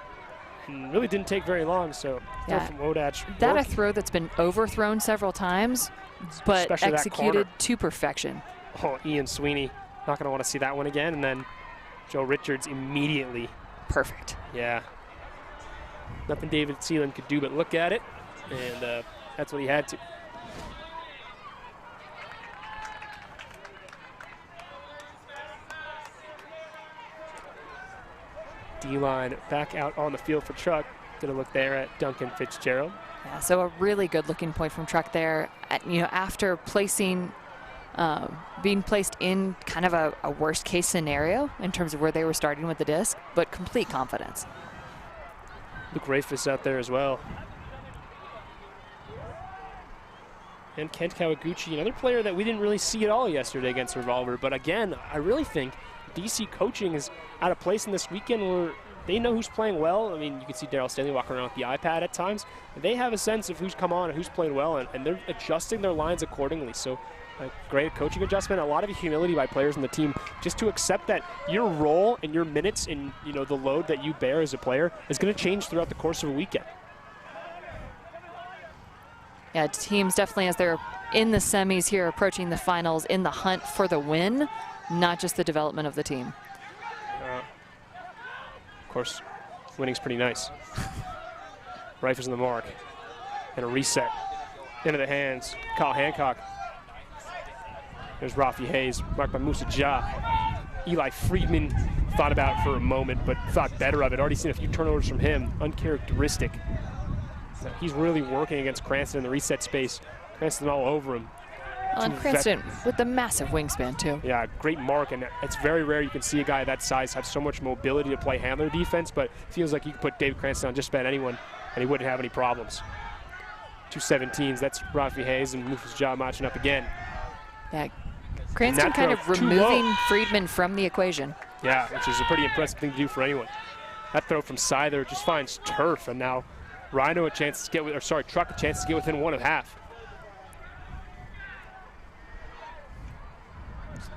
And really didn't take very long. So throw from Wodach. That a throw that's been overthrown several times, but especially executed to perfection. Oh, Ian Sweeney. Not going to want to see that one again. And then Joe Richards immediately. Perfect. Yeah. Nothing David Seeland could do but look at it, and that's what he had to. D-line back out on the field for Truck. Gonna look there at Duncan Fitzgerald. Yeah, so a really good looking point from Truck there. After placing, being placed in kind of a worst case scenario in terms of where they were starting with the disc, but complete confidence. Luke Rafis out there as well. And Kent Kawaguchi, another player that we didn't really see at all yesterday against Revolver. But again, I really think DC coaching is at a place in this weekend where they know who's playing well. I mean, you can see Darryl Stanley walking around with the iPad at times. They have a sense of who's come on and who's played well, and they're adjusting their lines accordingly. So a great coaching adjustment, a lot of humility by players on the team just to accept that your role and your minutes and the load that you bear as a player is going to change throughout the course of a weekend. Yeah, teams definitely, as they're in the semis here, approaching the finals, in the hunt for the win, not just the development of the team. Of course, winning's pretty nice. Rifles on the mark. And a reset. Into the hands. Kyle Hancock. There's Rafi Hayes, marked by Musa Ja. Eli Friedman thought about it for a moment, but thought better of it. Already seen a few turnovers from him, uncharacteristic. So he's really working against Cranston in the reset space. Cranston all over him. And Cranston with the massive wingspan, too. Yeah, great mark, and it's very rare you can see a guy that size have so much mobility to play handler defense, but it feels like you could put Dave Cranston on just about anyone, and he wouldn't have any problems. 2 17s, that's Rafi Hayes and Musa Ja matching up again. Yeah. Cranston kind of removing Friedman from the equation. Yeah, which is a pretty impressive thing to do for anyone. That throw from Scyther just finds turf, and now Rhino a chance to get with, or sorry, Truck a chance to get within 1.5.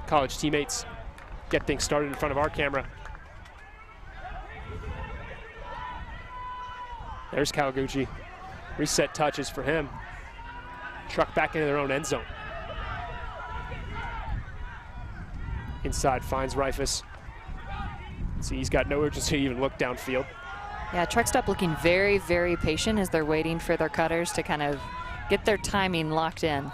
College teammates get things started in front of our camera. There's Kawaguchi. Reset touches for him. Truck back into their own end zone. Inside finds Rifus. See, he's got no urgency to even look downfield. Yeah, Truck Stop looking very, very patient as they're waiting for their cutters to kind of get their timing locked in.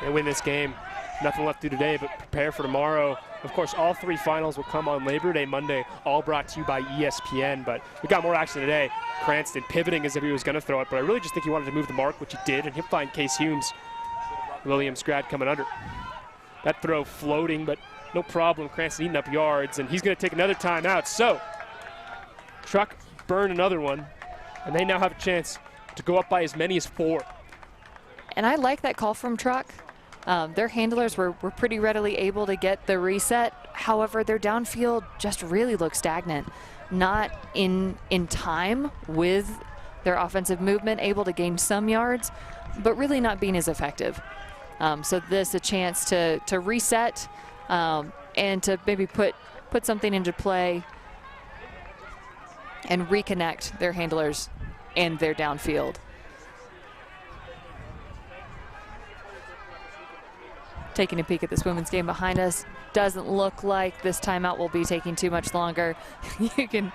They win this game. Nothing left to do today, but prepare for tomorrow. Of course, all 3 finals will come on Labor Day Monday, all brought to you by ESPN. But we got more action today. Cranston pivoting as if he was going to throw it, but I really just think he wanted to move the mark, which he did, and he'll find Case Humes. Williams grad coming under. That throw floating, but no problem. Cranston eating up yards, and he's going to take another timeout. So Truck burned another one, and they now have a chance to go up by as many as 4. And I like that call from Truck. Their handlers were pretty readily able to get the reset. However, their downfield just really looked stagnant. Not in time with their offensive movement, able to gain some yards, but really not being as effective. So this a chance to reset and to maybe put something into play and reconnect their handlers and their downfield. Taking a peek at this women's game behind us, doesn't look like this timeout will be taking too much longer. You can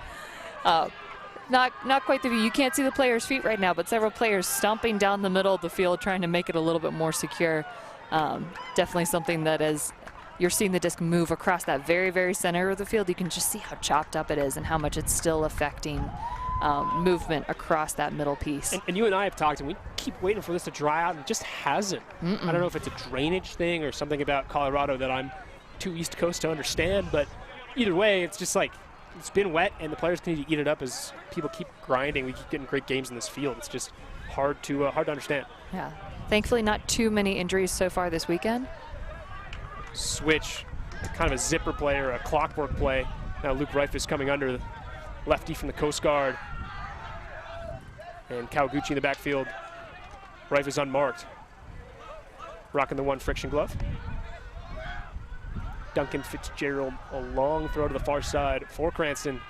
not quite the view. You can't see the players' feet right now, but several players stomping down the middle of the field trying to make it a little bit more secure. Definitely something that is, you're seeing the disc move across that very, very center of the field. You can just see how chopped up it is and how much it's still affecting movement across that middle piece. And you and I have talked, and we keep waiting for this to dry out, and it just hasn't. I don't know if it's a drainage thing or something about Colorado that I'm too East Coast to understand, but either way, it's just like, it's been wet, and the players need to eat it up as people keep grinding. We keep getting great games in this field. It's just hard to understand. Yeah. Thankfully, not too many injuries so far this weekend. Switch, kind of a zipper play or a clockwork play. Now Luke Reifus coming under, lefty from the Coast Guard. And Kawaguchi in the backfield. Reifus unmarked. Rocking the 1 friction glove. Duncan Fitzgerald, a long throw to the far side for Cranston.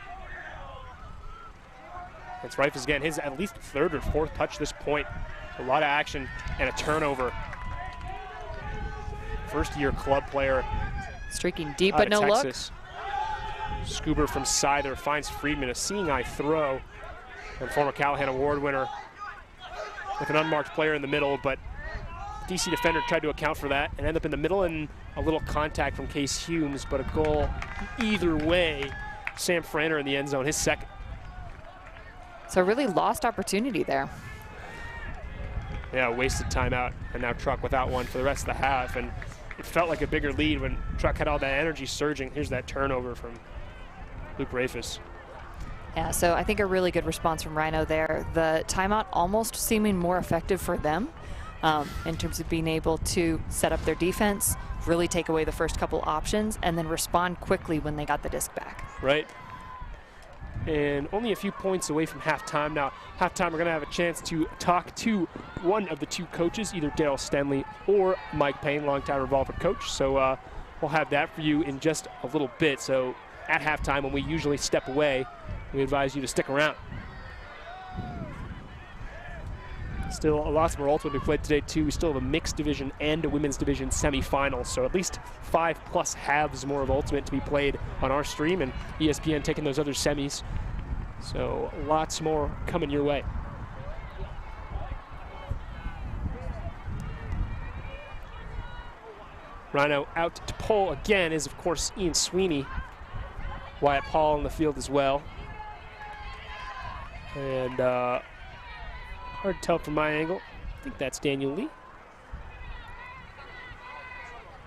It's Reifus again, his at least 3rd or 4th touch this point. A lot of action and a turnover. First-year club player. Streaking deep, but no look. Scuber from Scyther finds Friedman, a seeing-eye throw. And former Callahan Award winner with an unmarked player in the middle, but DC defender tried to account for that and end up in the middle, and a little contact from Case Humes, but a goal either way. Sam Franner in the end zone, his 2nd. So really lost opportunity there. Yeah, wasted timeout, and now Truck without one for the rest of the half, and it felt like a bigger lead when Truck had all that energy surging. Here's that turnover from Luke Reifus. Yeah, so I think a really good response from Rhino there. The timeout almost seeming more effective for them in terms of being able to set up their defense, really take away the first couple options, and then respond quickly when they got the disc back. Right. And only a few points away from halftime. Now, halftime, we're going to have a chance to talk to one of the 2 coaches, either Darryl Stenley or Mike Payne, longtime Revolver coach. So we'll have that for you in just a little bit. So at halftime, when we usually step away, we advise you to stick around. Still lots more ultimate we played today too. We still have a mixed division and a women's division semifinal, so at least 5+ halves more of ultimate to be played on our stream, and ESPN taking those other semis. So lots more coming your way. Rhino out to pull again is, of course, Ian Sweeney. Wyatt Paul in the field as well. And hard to tell from my angle. I think that's Daniel Lee.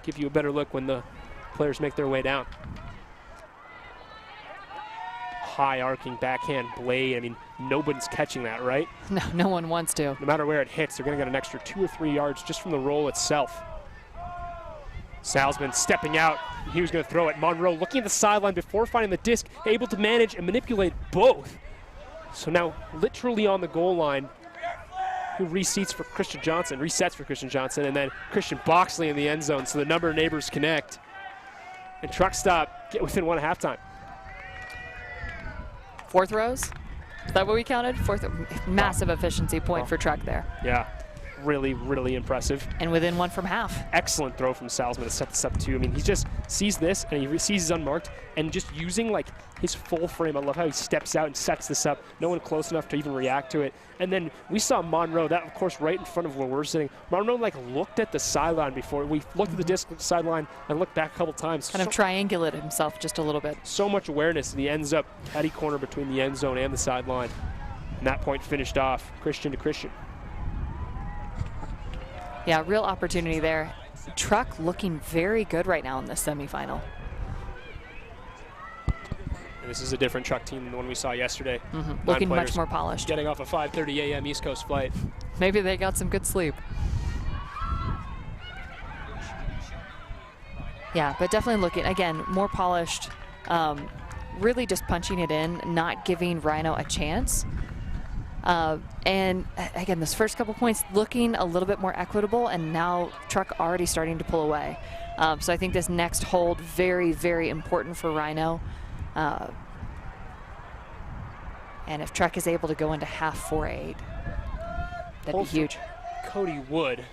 Give you a better look when the players make their way down. High arcing backhand blade. I mean, nobody's catching that, right? No, no one wants to. No matter where it hits, they're going to get an extra 2 or 3 yards just from the roll itself. Salzman stepping out. He was going to throw it. Monroe looking at the sideline before finding the disc, able to manage and manipulate both. So now literally on the goal line, who resets for Christian Johnson, and then Christian Boxley in the end zone, so the number of neighbors connect. And Truck Stop get within 1 at halftime. 4 throws? Is that what we counted? 4th, massive efficiency point for Truck there. Yeah, really, really impressive. And within 1 from half. Excellent throw from Salzman to set this up too. I mean, he just sees this and he sees he's unmarked, and just using like his full frame. I love how he steps out and sets this up. No one close enough to even react to it. And then we saw Monroe, that of course right in front of where we're sitting. Monroe like looked at the sideline before. We looked at the disc, sideline, and looked back a couple times. Kind of triangulate himself just a little bit. So much awareness, and he ends up catty corner between the end zone and the sideline. And that point finished off Christian to Christian. Yeah, real opportunity there. Truck looking very good right now in this semifinal. And this is a different Truck team than the one we saw yesterday. Looking much more polished. Getting off a 5:30 a.m. East Coast flight. Maybe they got some good sleep. Yeah, but definitely looking, again, more polished. Really just punching it in, not giving Rhino a chance. And again, this first couple points looking a little bit more equitable, and now Truck already starting to pull away. So I think this next hold, very, very important for Rhino. And if Truck is able to go into half 4-8, that'd be huge. Cody Wood.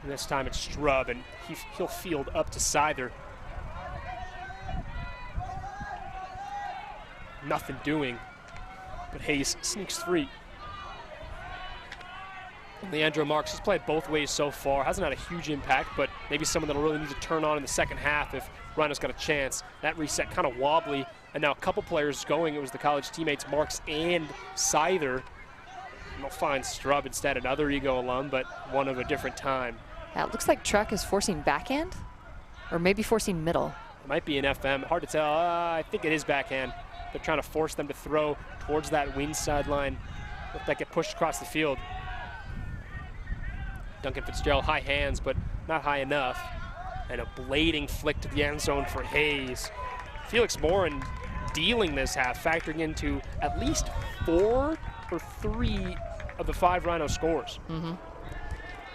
And this time it's Strub, and he'll field up to Seither. Nothing doing, but Hayes sneaks 3. Leandro Marks has played both ways so far. Hasn't had a huge impact, but maybe someone that'll really need to turn on in the second half if Rhino's got a chance. That reset kind of wobbly, and now a couple players going. It was the college teammates Marks and Seither. And they'll find Strub instead, another Ego alum, but one of a different time. Yeah, it looks like Truck is forcing backhand, or maybe forcing middle. It might be an FM, hard to tell. I think it is backhand. They're trying to force them to throw towards that wing sideline. Let that get pushed across the field. Duncan Fitzgerald, high hands, but not high enough. And a blading flick to the end zone for Hayes. Felix Morin dealing this half, factoring into at least 4 or 3 of the 5 Rhino scores.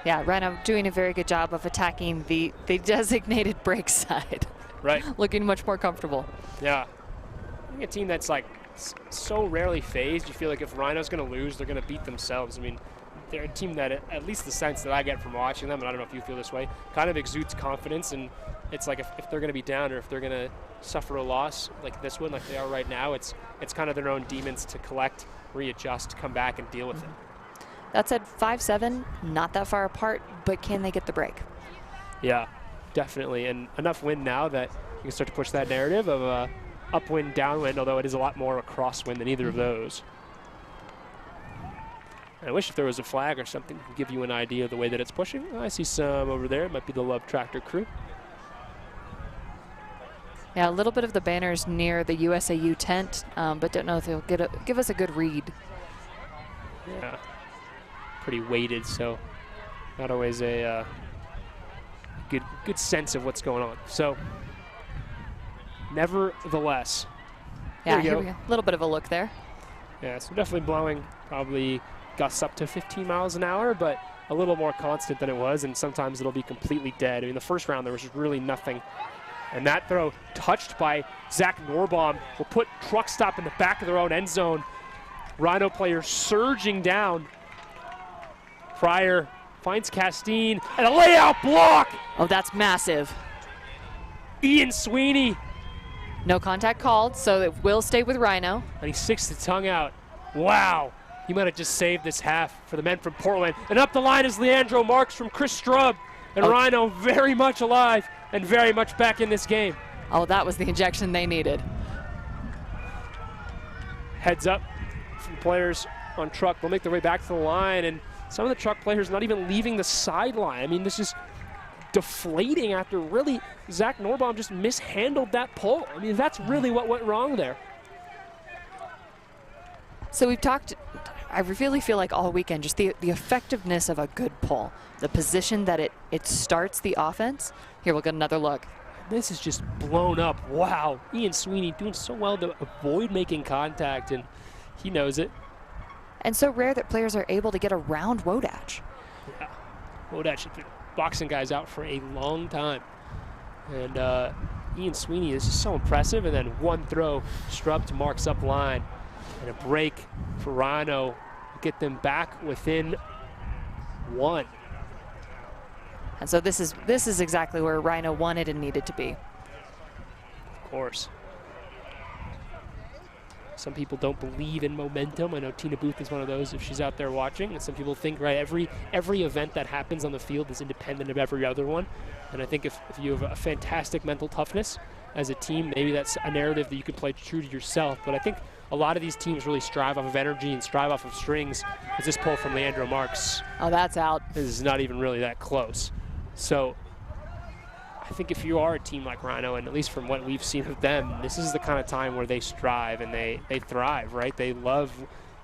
Yeah, Rhino doing a very good job of attacking the designated break side. Right. Looking much more comfortable. Yeah. I think a team that's like so rarely phased, you feel like if Rhino's going to lose, they're going to beat themselves. I mean, they're a team that, at least the sense that I get from watching them, and I don't know if you feel this way, kind of exudes confidence. And it's like if they're going to be down or if they're going to suffer a loss like this one, like they are right now, it's kind of their own demons to collect, readjust, come back, and deal with it. That said, 5-7, not that far apart, but can they get the break? Yeah, definitely. And enough wind now that you can start to push that narrative of upwind, downwind, although it is a lot more a crosswind than either of those. And I wish if there was a flag or something to give you an idea of the way that it's pushing. I see some over there. It might be the Love Tractor crew. Yeah, a little bit of the banners near the USAU tent, but don't know if they'll give us a good read. Yeah, pretty weighted, so not always a good sense of what's going on. So, nevertheless, yeah, here we go. A little bit of a look there. Yeah, so definitely blowing, probably gusts up to 15 miles an hour, but a little more constant than it was, and sometimes it'll be completely dead. I mean, the first round there was just really nothing. And that throw, touched by Zach Norbaum, will put Truck Stop in the back of their own end zone. Rhino player surging down. Pryor finds Castine, and a layout block! Oh, that's massive. Ian Sweeney. No contact called, so it will stay with Rhino. And he sticks the tongue out. Wow. He might have just saved this half for the men from Portland. And up the line is Leandro Marks from Chris Strub. And Rhino very much alive and very much back in this game. Oh, that was the injection they needed. Heads up from players on Truck. They'll make their way back to the line. And some of the Truck players not even leaving the sideline. I mean, this is deflating after really Zach Norbaum just mishandled that pull. I mean, that's really what went wrong there. So we've talked, I really feel like all weekend, just the effectiveness of a good pull, the position that it starts the offense. Here, we'll get another look. This is just blown up. Wow. Ian Sweeney doing so well to avoid making contact, and he knows it. And so rare that players are able to get around Wodach. Yeah. Wodach has been boxing guys out for a long time. And Ian Sweeney is just so impressive. And then one throw, Strub to Marks up line. And a break for Rhino to get them back within 1. And so this is exactly where Rhino wanted and needed to be. Of course. Some people don't believe in momentum. I know Tina Booth is one of those if she's out there watching. And some people think, right, every event that happens on the field is independent of every other one. And I think if you have a fantastic mental toughness as a team, maybe that's a narrative that you can play true to yourself. But I think a lot of these teams really strive off of energy and strive off of strings. As this pull from Leandro Marks, Oh, that's out. is not even really that close. So I think if you are a team like Rhino, and at least from what we've seen of them, this is the kind of time where they strive and they thrive, right? They love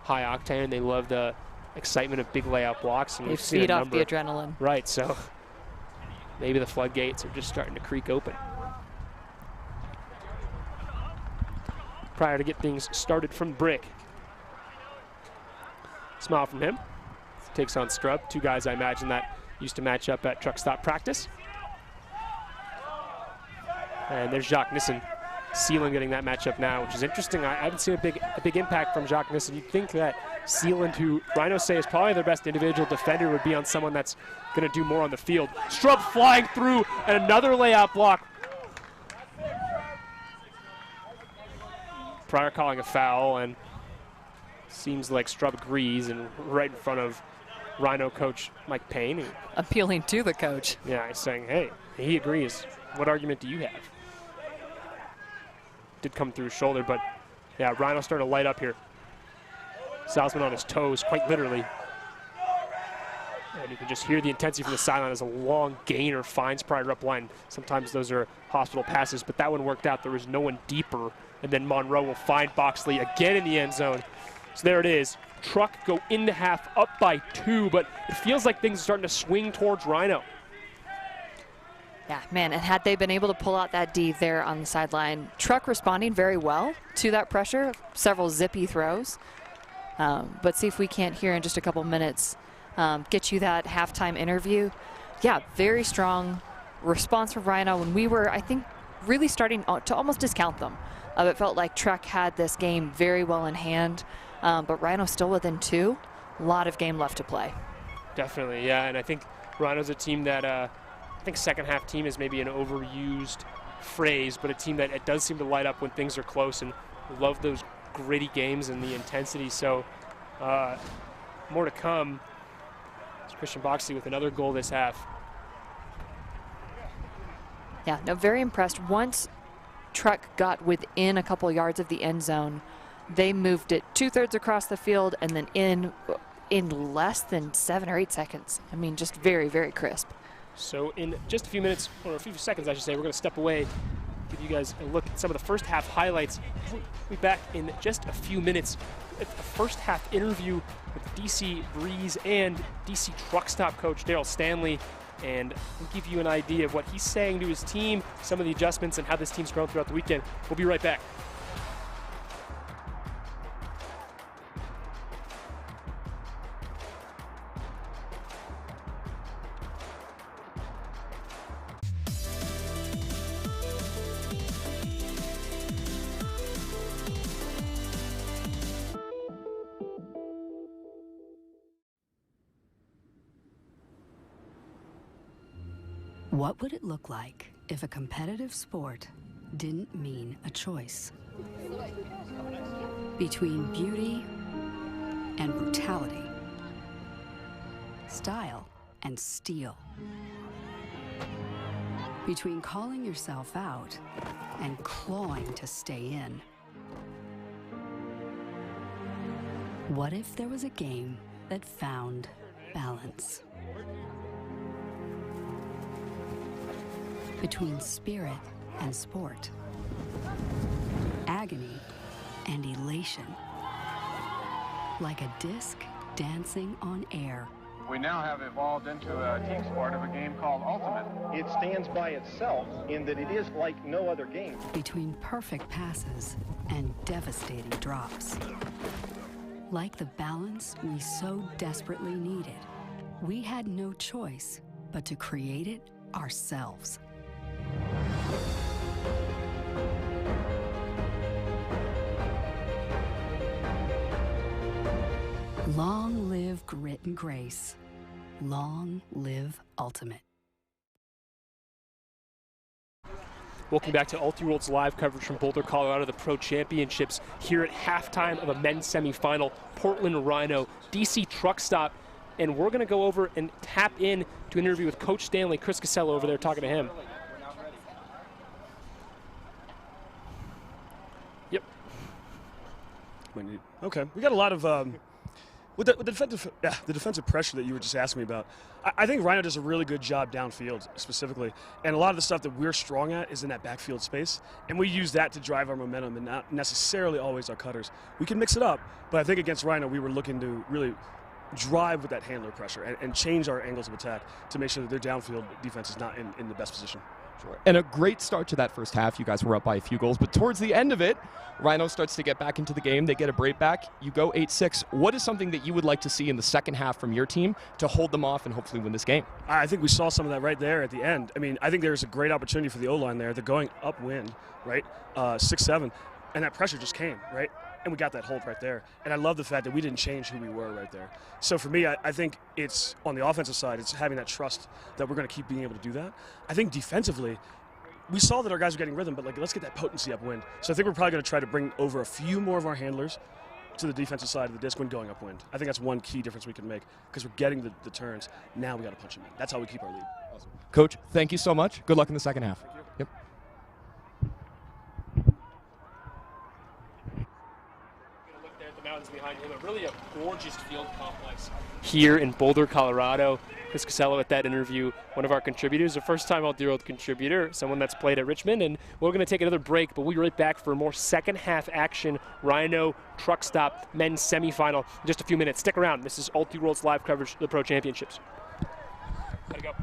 high octane. They love the excitement of big layout blocks. And They we've seen feed a off number. the adrenaline. Right, so maybe the floodgates are just starting to creak open. Prior to get things started from Brick. Smile from him. Takes on Strub, two guys I imagine that used to match up at truck stop practice. And there's Jacques Nissen, Seeland getting that matchup now, which is interesting. I haven't seen a big impact from Jacques Nissen. You'd think that Seeland, who Rhino say is probably their best individual defender, would be on someone that's going to do more on the field. Strub flying through, and another layout block. Pryor calling a foul, and seems like Strub agrees, and right in front of Rhino coach Mike Payne. Appealing to the coach. Yeah, he's saying, hey, he agrees. What argument do you have? Did come through his shoulder, but yeah, Rhino starting to light up here. Salzman on his toes, quite literally. And you can just hear the intensity from the sideline as a long gainer finds Pryor up line. Sometimes those are hospital passes, but that one worked out. There was no one deeper. And then Monroe will find Boxley again in the end zone. So there it is. Truck go into half up by 2, but it feels like things are starting to swing towards Rhino. Yeah, man, and had they been able to pull out that D there on the sideline, Truck responding very well to that pressure, several zippy throws. But see if we can't hear in just a couple minutes, get you that halftime interview. Yeah, very strong response from Rhino when we were, I think, really starting to almost discount them. It felt like Truck had this game very well in hand, but Rhino still within 2. A lot of game left to play. Definitely, yeah, and I think Rhino's a team that I think second half team is maybe an overused phrase, but a team that it does seem to light up when things are close, and love those gritty games and the intensity. So more to come. It's Christian Boxley with another goal this half. Yeah, no, very impressed. Once Truck got within a couple yards of the end zone, they moved it 2/3 across the field and then in less than 7 or 8 seconds. I mean, just very, very crisp. So in just a few minutes, or a few seconds I should say, we're going to step away, give you guys a look at some of the first half highlights. We'll be back in just a few minutes at the first half interview with DC Breeze and DC Truck Stop coach Daryl Stanley, and we'll give you an idea of what he's saying to his team, some of the adjustments, and how this team's grown throughout the weekend. We'll be right back. What would it look like if a competitive sport didn't mean a choice? Between beauty and brutality, style and steel. Between calling yourself out and clawing to stay in. What if there was a game that found balance? Between spirit and sport, agony and elation, like a disc dancing on air. We now have evolved into a team sport of a game called Ultimate. It stands by itself in that it is like no other game. Between perfect passes and devastating drops. Like the balance we so desperately needed, we had no choice but to create it ourselves. Long live grit and grace. Long live Ultimate. Welcome back to UltiWorld's live coverage from Boulder, Colorado, the Pro Championships. Here at halftime of a men's semifinal, Portland Rhino, DC Truck Stop, and we're going to go over and tap in to an interview with Coach Stanley, Chris Casello over there talking to him. Yep. win. Okay, we got a lot of with the defensive pressure that you were just asking me about. I think Rhino does a really good job downfield specifically, and a lot of the stuff that we're strong at is in that backfield space, and we use that to drive our momentum and not necessarily always our cutters. We can mix it up, but I think against Rhino we were looking to really drive with that handler pressure and change our angles of attack to make sure that their downfield defense is not in the best position. Sure. And a great start to that first half. You guys were up by a few goals, but towards the end of it, Rhino starts to get back into the game. They get a break back. You go 8-6. What is something that you would like to see in the second half from your team to hold them off and hopefully win this game? I think we saw some of that right there at the end. I mean, I think there's a great opportunity for the O-line there. They're going upwind, right? 6-7, and that pressure just came, right? And we got that hold right there. And I love the fact that we didn't change who we were right there. So for me, I think it's on the offensive side, it's having that trust that we're going to keep being able to do that. I think defensively, we saw that our guys were getting rhythm, but let's get that potency upwind. So I think we're probably going to try to bring over a few more of our handlers to the defensive side of the disc when going upwind. I think that's one key difference we can make because we're getting the turns. Now we got to punch them in. That's how we keep our lead. Awesome. Coach, thank you so much. Good luck in the second half. Thank you. Yep. Mountains behind him, really a gorgeous field complex here in Boulder, Colorado. Chris Casello at that interview, one of our contributors, a first-time All-World contributor, someone that's played at Richmond, and we're going to take another break, but we'll be right back for more second-half action. Rhino Truck Stop Men's Semifinal in just a few minutes. Stick around. This is Ultiworld's live coverage of the Pro Championships. Gotta go.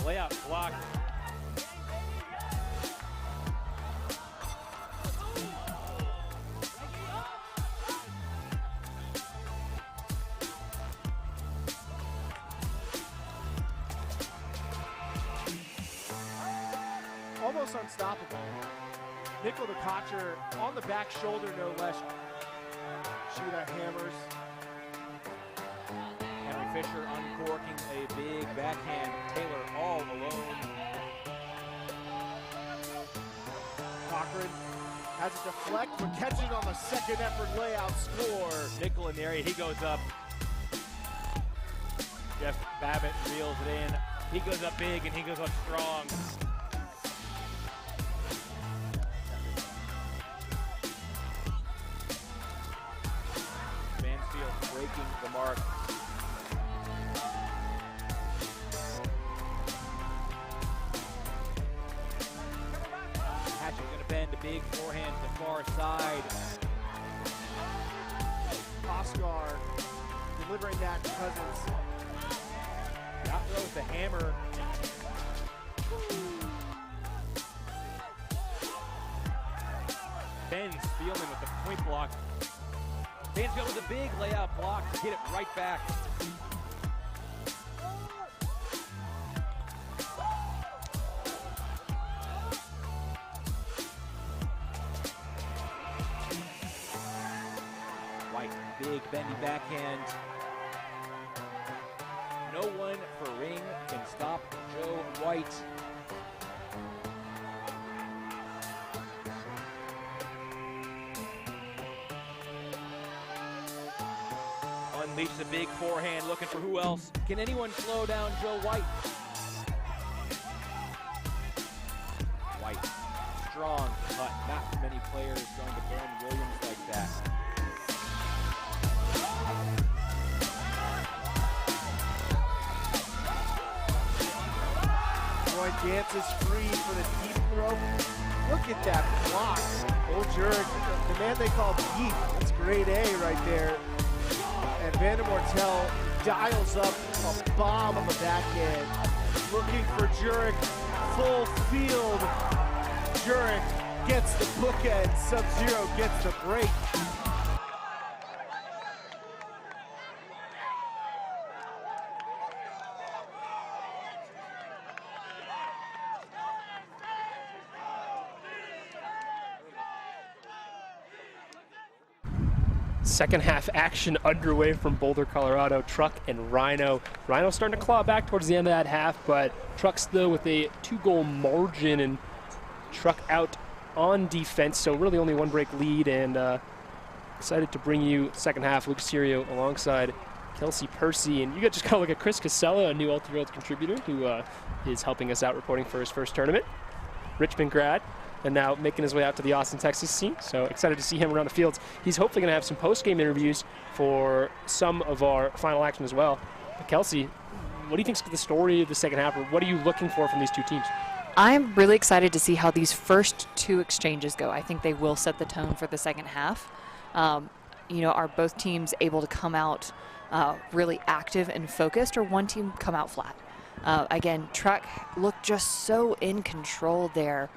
Layout block. Almost unstoppable. Nickel to Kocher on the back shoulder, no less. Shootout hammers. Fisher uncorking a big backhand. Taylor all alone. Cochran has a deflect, but catching on the second effort layout score. Nickel in the area, he goes up. Jeff Babbitt reels it in. He goes up big and he goes up strong. Mansfield breaking the mark. Bend a big forehand to the far side. Oscar delivering that to Cousins. Out throws the hammer. Ben's Spielman with the point block. Mansfield with a big layout block to get it right back. Big bendy backhand. No one for ring can stop Joe White. Unleash the big forehand, looking for who else. Can anyone slow down Joe White? White, strong, but not many players going to burn Williams like that. Roy dances free for the deep throw. Look at that block. Old Jurek, the man they call deep. That's grade A right there. And Vandermortel dials up a bomb on the backhand. Looking for Jurek. Full field. Jurek gets the bookend. Sub-Zero gets the break. Second half action underway from Boulder, Colorado. Truck and Rhino. Rhino starting to claw back towards the end of that half, but Truck still with a 2-goal margin, and Truck out on defense, so really only 1 break lead. And excited to bring you second half. Luke Serio alongside Kelsey Percy, and you just gotta look at Chris Casella, a new Ultra contributor who is helping us out reporting for his first tournament. Richmond grad, and now making his way out to the Austin, Texas scene. So excited to see him around the fields. He's hopefully going to have some post-game interviews for some of our final action as well. But Kelsey, what do you think is the story of the second half, or what are you looking for from these two teams? I'm really excited to see how these first 2 exchanges go. I think they will set the tone for the second half. Are both teams able to come out really active and focused, or one team come out flat? Again, Truck looked just so in control there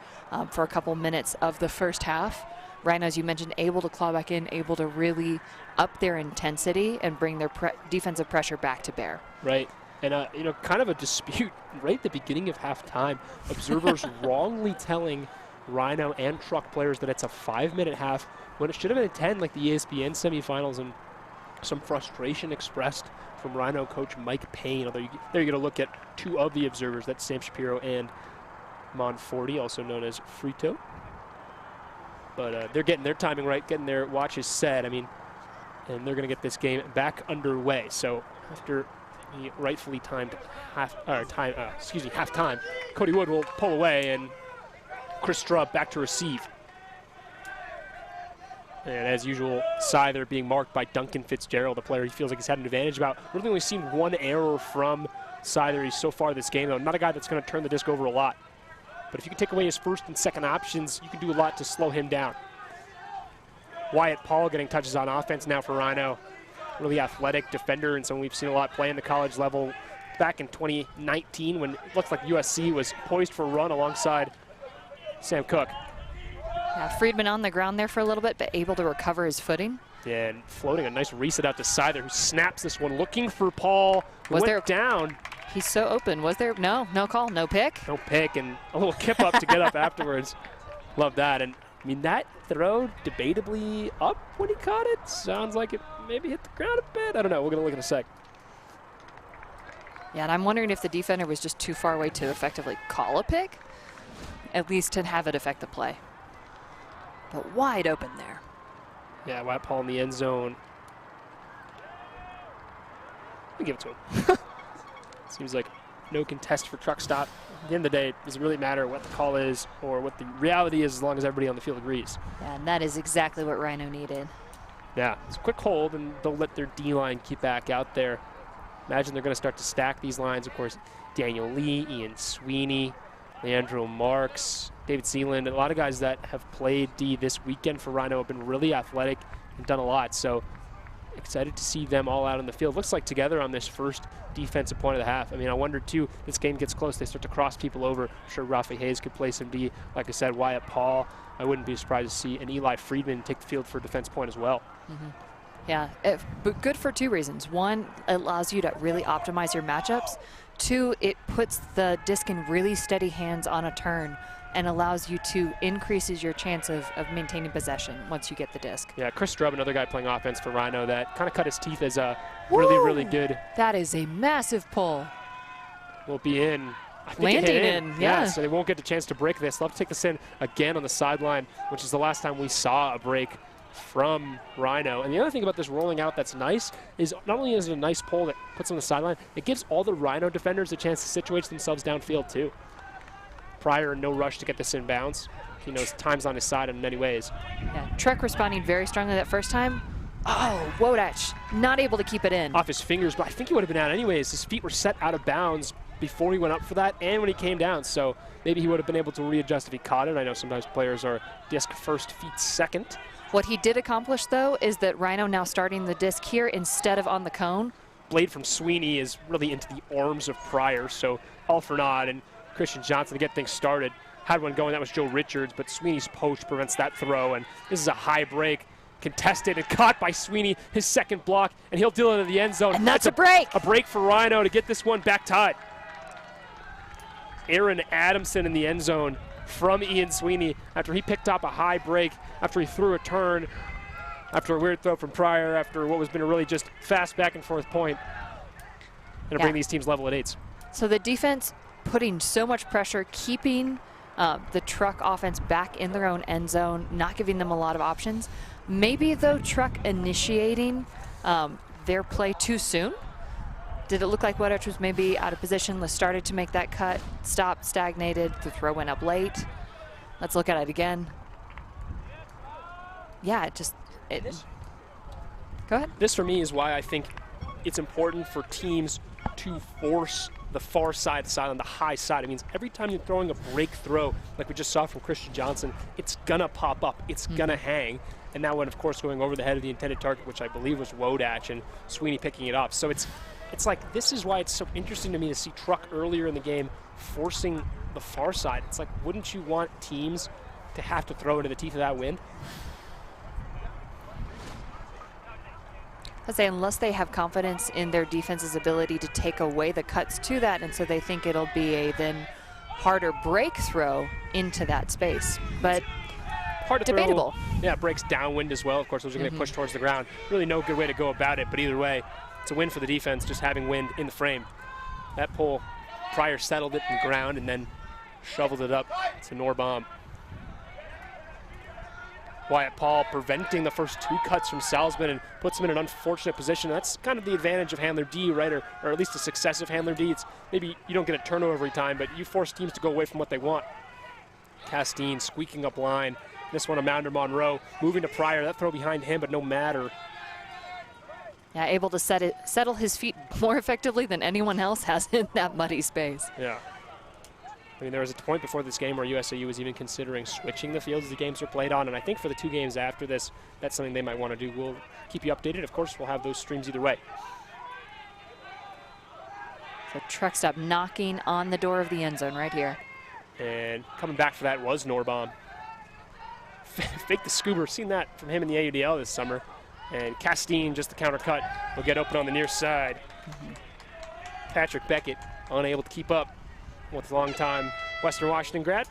for a couple minutes of the first half. Rhino, as you mentioned, able to claw back in, able to really up their intensity and bring their defensive pressure back to bear. Right. And, kind of a dispute right at the beginning of halftime. Observers wrongly telling Rhino and Truck players that it's a 5-minute half when it should have been a 10, like the ESPN semifinals, and some frustration expressed from Rhino coach Mike Payne. Although there you're going to look at 2 of the observers, that's Sam Shapiro and Monforti, also known as Frito. But they're getting their timing right, getting their watches set. And they're going to get this game back underway. So after the rightfully timed halftime, Cody Wood will pull away, and Chris Strubb back to receive. And as usual, Scyther being marked by Duncan Fitzgerald, a player he feels like he's had an advantage about. Really only seen 1 error from Scyther so far this game, though. Not a guy that's going to turn the disc over a lot. But if you can take away his first and second options, you can do a lot to slow him down. Wyatt Paul getting touches on offense now for Rhino. Really athletic defender, and someone we've seen a lot play in the college level back in 2019 when it looks like USC was poised for a run alongside Sam Cook. Yeah, Friedman on the ground there for a little bit, but able to recover his footing. Yeah, and floating a nice reset out to Scyther, who snaps this one, looking for Paul. Was there down? He's so open. Was there? No call, no pick. No pick, and a little kip up to get up afterwards. Love that. And that throw debatably up when he caught it. Sounds like it maybe hit the ground a bit. I don't know. We're gonna look in a sec. Yeah, and I'm wondering if the defender was just too far away to effectively call a pick, at least to have it affect the play. But wide open there. Yeah, Wyatt Paul in the end zone. Let me give it to him. Seems like no contest for Truck stop. At the end of the day, it doesn't really matter what the call is or what the reality is, as long as everybody on the field agrees. Yeah, and that is exactly what Rhino needed. Yeah, it's a quick hold, and they'll let their D-line keep back out there. Imagine they're going to start to stack these lines. Of course, Daniel Lee, Ian Sweeney, Leandro Marks, David Sealand, a lot of guys that have played D this weekend for Rhino have been really athletic and done a lot. So excited to see them all out on the field. Looks like together on this first defensive point of the half. I wonder too, this game gets close, they start to cross people over. I'm sure Rafi Hayes could play some D. Like I said, Wyatt Paul. I wouldn't be surprised to see an Eli Friedman take the field for a defense point as well. Mm-hmm. Yeah, but good for 2 reasons. 1, it allows you to really optimize your matchups. 2, it puts the disc in really steady hands on a turn and allows you to increases your chance of maintaining possession once you get the disc. Yeah, Chris Strubb, another guy playing offense for Rhino that kind of cut his teeth as a really good. That is a massive pull. Will be in. I think landing in, yeah. So they won't get the chance to break this. They'll have to take this in again on the sideline, which is the last time we saw a break from Rhino. And the other thing about this rolling out that's nice is not only is it a nice pull that puts on the sideline, it gives all the Rhino defenders a chance to situate themselves downfield too. Pryor, no rush to get this in bounds. He knows time's on his side in many ways. Yeah, Trek responding very strongly that first time. Oh, Wodach not able to keep it in. Off his fingers, but I think he would have been out anyways. His feet were set out of bounds before he went up for that and when he came down. So maybe he would have been able to readjust if he caught it. I know sometimes players are disc first, feet second. What he did accomplish, though, is that Rhino now starting the disc here instead of on the cone. Blade from Sweeney is really into the arms of Pryor, so all for naught. And Christian Johnson to get things started. Had one going, that was Joe Richards, but Sweeney's post prevents that throw. And this is a high break, contested and caught by Sweeney, his second block, and he'll deal it into the end zone. And that's a break. A break for Rhino to get this one back tied. Aaron Adamson in the end zone from Ian Sweeney after he picked up a high break, after he threw a turn. after a weird throw from Pryor, after what was been a really just fast back and forth point. Going to bring these teams level at 8s. So the defense putting so much pressure, keeping the Truck offense back in their own end zone, not giving them a lot of options. Maybe, though, Truck initiating their play too soon. Did it look like Wedge was maybe out of position, started to make that cut, stopped, stagnated, the throw went up late? Let's look at it again. Yeah, go ahead. This, for me, is why I think it's important for teams to force the far side of the sideline, the high side. It means every time you're throwing a break throw, like we just saw from Christian Johnson, it's going to pop up. It's going to hang. And that one, of course, going over the head of the intended target, which I believe was Wodach, and Sweeney picking it up. So it's like, this is why it's so interesting to me to see Truck earlier in the game forcing the far side. It's like, wouldn't you want teams to have to throw into the teeth of that wind? I'd say unless they have confidence in their defense's ability to take away the cuts to that, and so they think it'll be a then harder break throw into that space. But hard to debatable. Throw. Yeah, breaks downwind as well. Of course, those are going to push towards the ground. Really no good way to go about it, but either way, it's a win for the defense, just having wind in the frame. That pull, Pryor settled it in the ground and then shoveled it up to Norbom. Wyatt Paul preventing the first 2 cuts from Salzman and puts him in an unfortunate position. That's kind of the advantage of handler D, right? Or at least a successive handler D. It's maybe you don't get a turnover every time, but you force teams to go away from what they want. Castine squeaking up line. This one, Amanda Monroe moving to Pryor. That throw behind him, but no matter. Yeah, able to settle his feet more effectively than anyone else has in that muddy space. Yeah. I mean, there was a point before this game where USAU was even considering switching the fields the games were played on, and I think for the 2 games after this, that's something they might want to do. We'll keep you updated. Of course, we'll have those streams either way. So Truck stop knocking on the door of the end zone right here. And coming back for that was Norbom. Fake the scuba. Seen that from him in the AUDL this summer. And Castine, just the counter cut, will get open on the near side. Patrick Beckett unable to keep up with longtime Western Washington grad.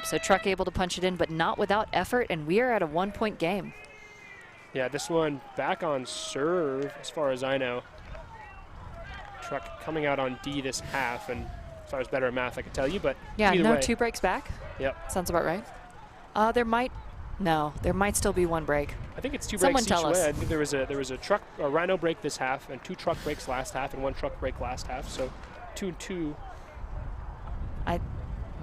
So Truck able to punch it in, but not without effort, and we are at a 1-point game. Yeah, this one back on serve, as far as I know. Truck coming out on D this half, and as far as better at math, I can tell you, but yeah, either no way. 2 breaks back. Yep. Sounds about right. There might still be 1 break. I think it's 2 Someone breaks each tell way. us. I think there was a Rhino break this half, and 2 Truck breaks last half, and 1 Truck break last half. So 2 and 2.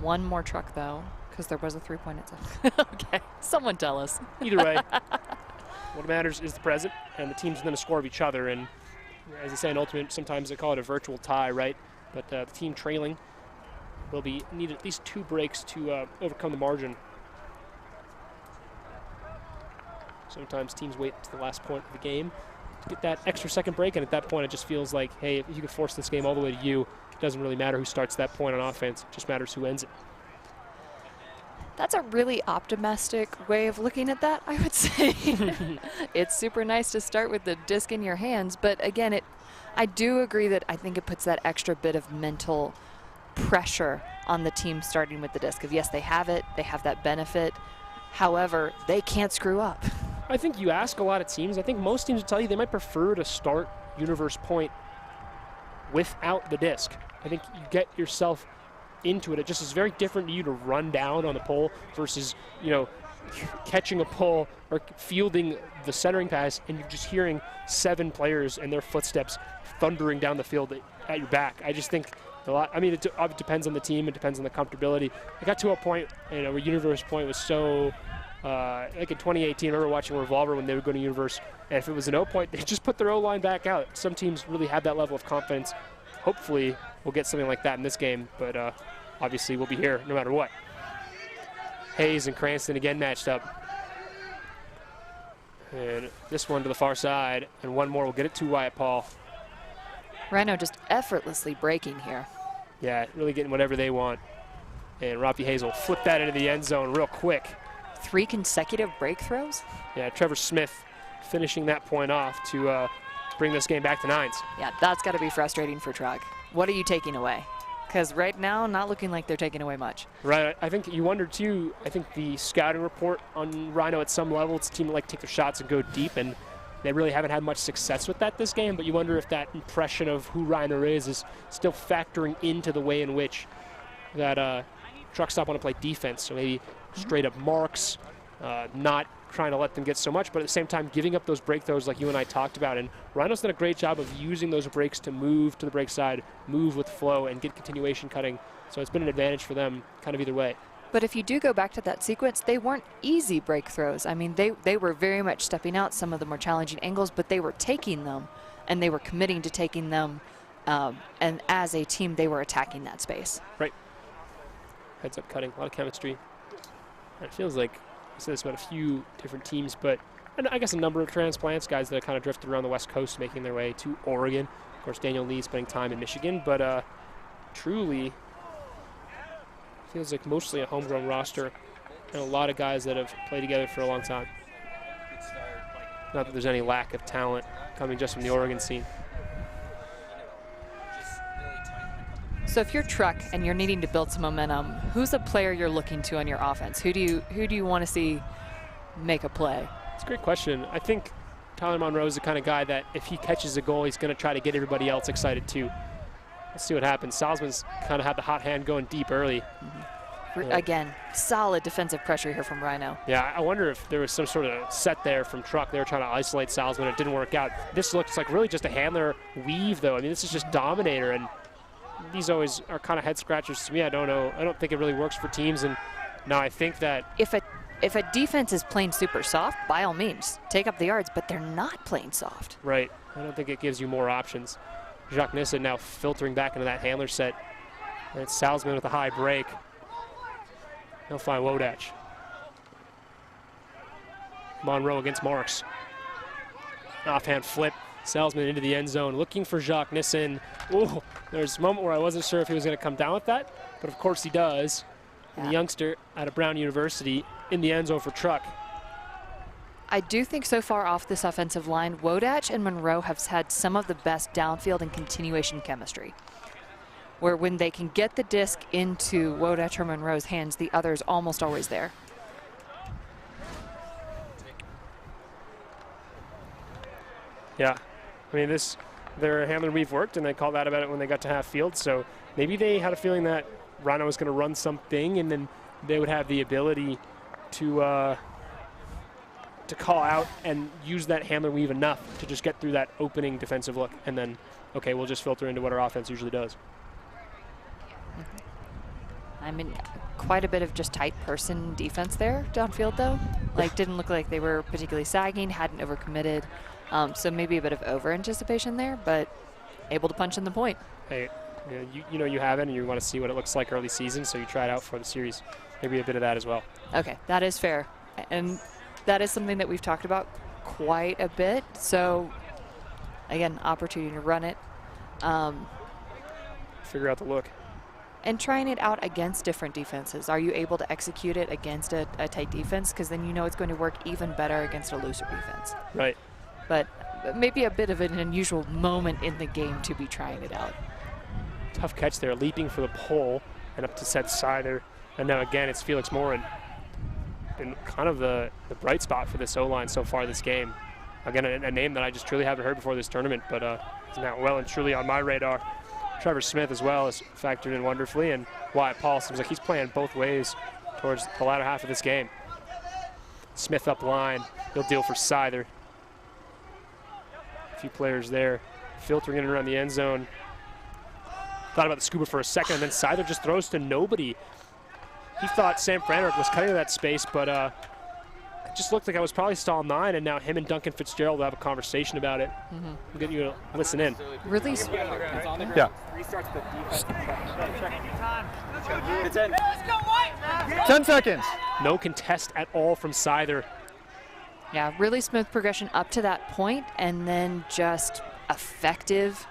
1 more Truck though, because there was a 3-point itself. Okay, someone tell us. Either way, what matters is the present, and the teams within a score of each other. And as they say in Ultimate, sometimes they call it a virtual tie, right? But the team trailing will need at least 2 breaks to overcome the margin. Sometimes teams wait to the last point of the game to get that extra second break, and at that point it just feels like, hey, if you can force this game all the way to you, it doesn't really matter who starts that point on offense. It just matters who ends it. That's a really optimistic way of looking at that, I would say. It's super nice to start with the disc in your hands, but again, I do agree that I think it puts that extra bit of mental pressure on the team starting with the disc. Because yes, they have it, they have that benefit. However, they can't screw up. I think you ask a lot of teams, I think most teams will tell you they might prefer to start Universe Point without the disc. I think you get yourself into it. It just is very different to you to run down on the pole versus, catching a pole or fielding the centering pass and you're just hearing 7 players and their footsteps thundering down the field at your back. I just think it depends on the team. It depends on the comfortability. I got to a point, where Universe Point was so, like in 2018, I remember watching Revolver when they would go to Universe, and if it was an O point, they just put their O-line back out. Some teams really have that level of confidence. Hopefully, we'll get something like that in this game, but obviously we'll be here no matter what. Hayes and Cranston again matched up. And this one to the far side, and 1 more will get it to Wyatt Paul. Rhino just effortlessly breaking here. Yeah, really getting whatever they want. And Rafi Hayes will flip that into the end zone real quick. 3 consecutive break throws? Yeah, Trevor Smith finishing that point off to bring this game back to 9s. Yeah, that's got to be frustrating for Truck. What are you taking away? because right now, not looking like they're taking away much. Right. I think you wonder, too, I think the scouting report on Rhino at some level, it's a team that like to take their shots and go deep, and they really haven't had much success with that this game, but you wonder if that impression of who Rhino is still factoring into the way in which that truck stop want to play defense. So maybe straight up marks, not trying to let them get so much, but at the same time giving up those break throws like you and I talked about. And Rhino's done a great job of using those breaks to move to the break side, move with flow, and get continuation cutting. So it's been an advantage for them kind of either way. But if you do go back to that sequence, they weren't easy break throws. I mean, they were very much stepping out some of the more challenging angles, but they were taking them, and they were committing to taking them. And as a team, they were attacking that space. Right. Heads up cutting, a lot of chemistry. It feels like I said this about a few different teams, but I guess a number of transplants, guys that kind of drifted around the West Coast, making their way to Oregon. Of course, Daniel Lee spending time in Michigan, but truly feels like mostly a homegrown roster and a lot of guys that have played together for a long time. Not that there's any lack of talent coming just from the Oregon scene. So if you're Truck and you're needing to build some momentum, who's a player you're looking to on your offense? Who do you want to see make a play? It's a great question. I think Tyler Monroe is the kind of guy that if he catches a goal, he's going to try to get everybody else excited too. Let's see what happens. Salzman's kind of had the hot hand going deep early. Again, solid defensive pressure here from Rhino. Yeah, I wonder if there was some sort of set there from Truck. They were trying to isolate Salzman. It didn't work out. This looks like really just a handler weave, though. I mean, this is just Dominator, and these always are kind of head scratchers to me. I don't know. I don't think it really works for teams, and now I think that if a defense is playing super soft, by all means, take up the yards, but they're not playing soft. Right. I don't think it gives you more options. Jacques Nissen now filtering back into that handler set. And it's Salzman with a high break. He'll find Wodach. Monroe against Marks. Offhand flip. Salzman into the end zone, looking for Jacques Nissen. Ooh, there's a moment where I wasn't sure if he was going to come down with that, but of course he does. Yeah. The youngster out of Brown University in the end zone for Truck. I do think so far off this offensive line, Wodach and Monroe have had some of the best downfield and continuation chemistry, where when they can get the disc into Wodach or Monroe's hands, the other's almost always there. Yeah, I mean, their handler weave worked, and they called out about it when they got to half field, so maybe they had a feeling that Rhino was going to run something, and then they would have the ability to call out and use that handler weave enough to just get through that opening defensive look, and then, okay, we'll just filter into what our offense usually does. I mean, quite a bit of just tight person defense there downfield, though. Like, didn't look like they were particularly sagging, hadn't overcommitted. So maybe a bit of over-anticipation there, but able to punch in the point. Hey, you know you have it, and you want to see what it looks like early season, so you try it out for the series. Maybe a bit of that as well. Okay, that is fair. And that is something that we've talked about quite a bit. So, again, opportunity to run it. Figure out the look. And trying it out against different defenses. Are you able to execute it against a tight defense? Because then you know it's going to work even better against a looser defense. Right. But maybe a bit of an unusual moment in the game to be trying it out. Tough catch there, leaping for the pole and up to set Sider. And now again, it's Felix Morin. Been kind of the bright spot for this O-line so far this game. Again, a name that I just truly haven't heard before this tournament, but is now well and truly on my radar. Trevor Smith as well is factored in wonderfully, and Wyatt Paul seems like he's playing both ways towards the latter half of this game. Smith up line, he'll deal for Sider. A few players there filtering in and around the end zone. Thought about the scuba for a second, and then Sider just throws to nobody. He thought Sam Franerick was cutting that space, but it just looked like I was probably stall 9, and now him and Duncan Fitzgerald will have a conversation about it. We'll get you to listen in. Really? Yeah. 10 seconds. No contest at all from Sider. Yeah, really smooth progression up to that point, and then just effective,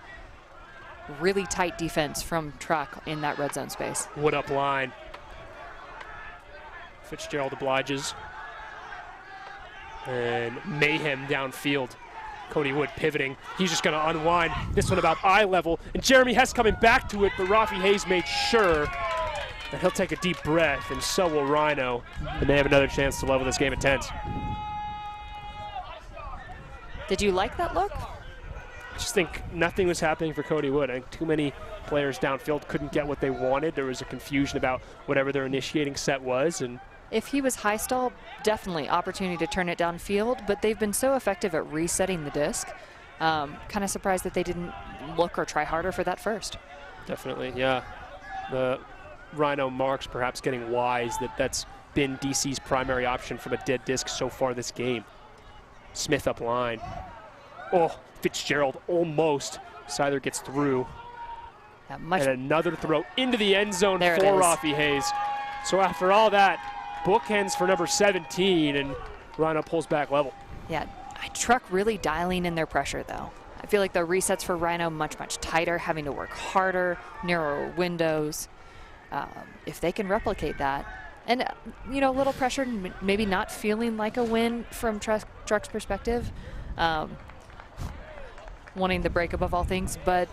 really tight defense from Truck in that red zone space. Wood up line. Fitzgerald obliges. And mayhem downfield. Cody Wood pivoting. He's just going to unwind. This one about eye level. And Jeremy Hess coming back to it, but Rafi Hayes made sure that he'll take a deep breath, and so will Rhino. And they have another chance to level this game at 10s. Did you like that look? I just think nothing was happening for Cody Wood. I think too many players downfield couldn't get what they wanted. There was a confusion about whatever their initiating set was. And if he was high stall, definitely opportunity to turn it downfield, but they've been so effective at resetting the disc. Kind of surprised that they didn't look or try harder for that first. Definitely, yeah. The Rhino marks perhaps getting wise that that's been DC's primary option from a dead disc so far this game. Smith up line. Oh, Fitzgerald almost. Siler gets through. Yeah, and another throw into the end zone there for Rafi Hayes. So after all that, bookends for number 17, and Rhino pulls back level. Yeah, Truck really dialing in their pressure, though. I feel like the resets for Rhino much tighter, having to work harder, narrower windows. If they can replicate that, and you know, a little pressure, maybe not feeling like a win from Truck's perspective, wanting the break above all things, but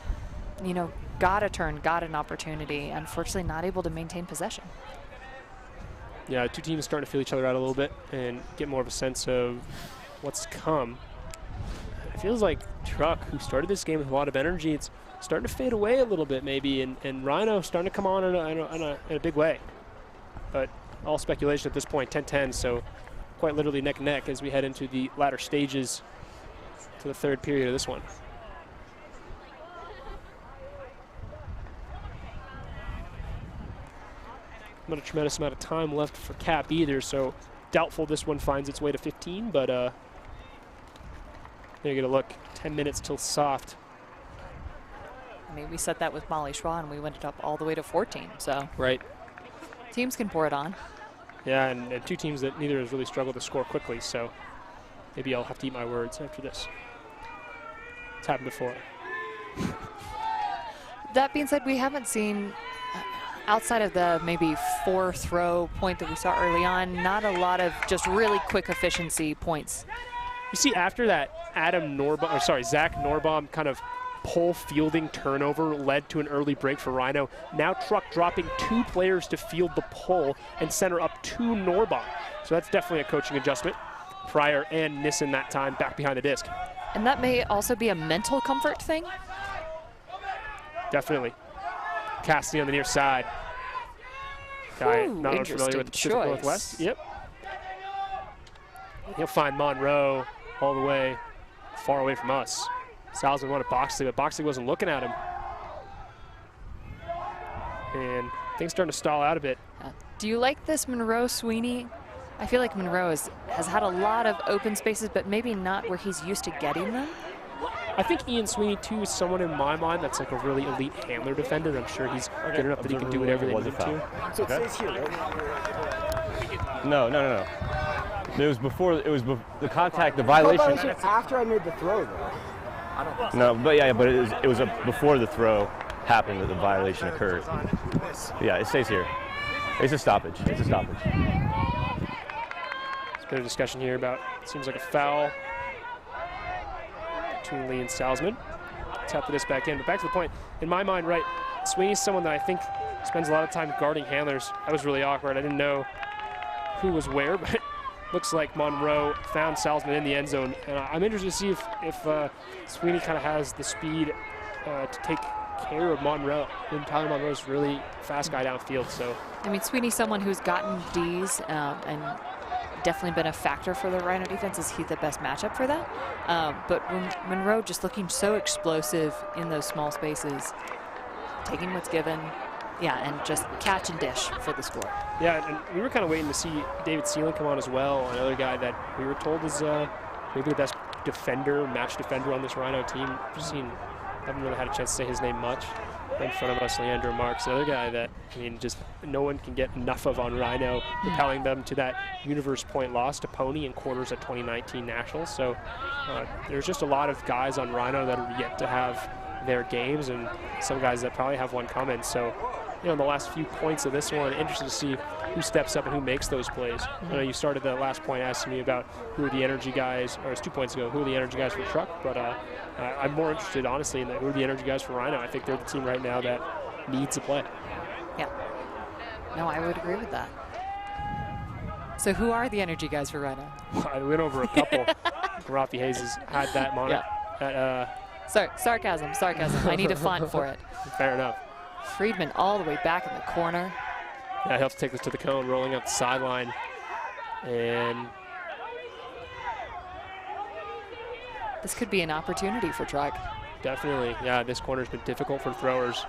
you know, got a turn, got an opportunity. Unfortunately, not able to maintain possession. Yeah, two teams starting to feel each other out a little bit and get more of a sense of what's to come. It feels like Truck, who started this game with a lot of energy, it's starting to fade away a little bit maybe, and Rhino starting to come on in a big way. But all speculation at this point, 10-10, so quite literally neck and neck as we head into the latter stages to the third period of this one. Not a tremendous amount of time left for Cap either, so doubtful this one finds its way to 15, but there you get a look. 10 minutes till soft. I mean, we set that with Molly Schwa, and we went it up all the way to 14, so. Right. Teams can pour it on. Yeah, and two teams that neither has really struggled to score quickly, so maybe I'll have to eat my words after this. It's happened before. That being said, we haven't seen, outside of the maybe 4-throw point that we saw early on, not a lot of just really quick efficiency points. You see, after that Zach Norbaum kind of pull fielding turnover led to an early break for Rhino. Now Truck dropping 2 players to field the pull and center up to Norbaum. So that's definitely a coaching adjustment. Pryor and Nissen that time back behind the disc. And that may also be a mental comfort thing. Definitely. Cassidy on the near side. Guy not unfamiliar with the Pacific Northwest. Yep. He'll find Monroe all the way far away from us. Salzman wanted Boxley, but Boxley wasn't looking at him. And things starting to stall out a bit. Do you like this Monroe-Sweeney? I feel like Monroe has had a lot of open spaces, but maybe not where he's used to getting them. I think Ian Sweeney, too, is someone in my mind that's like a really elite handler defender. I'm sure he's good enough that he can do whatever they need him to. So it says here, right? No. It was before, the contact, the violation. After I made the throw, though. No, but but it was before the throw happened that the violation occurred. Yeah, it stays here. It's a stoppage. There's a bit of discussion here about, it seems like a foul between Lee and Salzman. Tap this back in, but back to the point. In my mind, right, Sweeney's someone that I think spends a lot of time guarding handlers. That was really awkward. I didn't know who was where, but looks like Monroe found Salzman in the end zone. And I'm interested to see if Sweeney kind of has the speed to take care of Monroe. And Tyler Monroe's really fast guy downfield. So I mean, Sweeney's someone who's gotten Ds and definitely been a factor for the Rhino defense. Is he the best matchup for that? But Monroe just looking so explosive in those small spaces, taking what's given. Yeah, and just catch and dish for the score. Yeah, and we were kind of waiting to see David Seelan come on as well, another guy that we were told is maybe the best match defender on this Rhino team. Haven't really had a chance to say his name much. In front of us, Leandro Marks, another guy that, I mean, just no one can get enough of on Rhino, propelling them to that universe point loss to Pony in quarters at 2019 Nationals. So there's just a lot of guys on Rhino that are yet to have their games, and some guys that probably have one coming. So in the last few points of this one, interested to see who steps up and who makes those plays. I know you started that last point asking me about who are the energy guys, or it's 2 points ago, who are the energy guys for Truck, but I'm more interested, honestly, in who are the energy guys for Rhino. I think they're the team right now that needs a play. Yeah. No, I would agree with that. So who are the energy guys for Rhino? I went over a couple. Rafi Hayes has had that monitor. Yeah. Sarcasm. I need a font for it. Fair enough. Friedman all the way back in the corner. Yeah, he'll take this to the cone, rolling up the sideline. And this could be an opportunity for Truck. Definitely. Yeah, this corner's been difficult for throwers.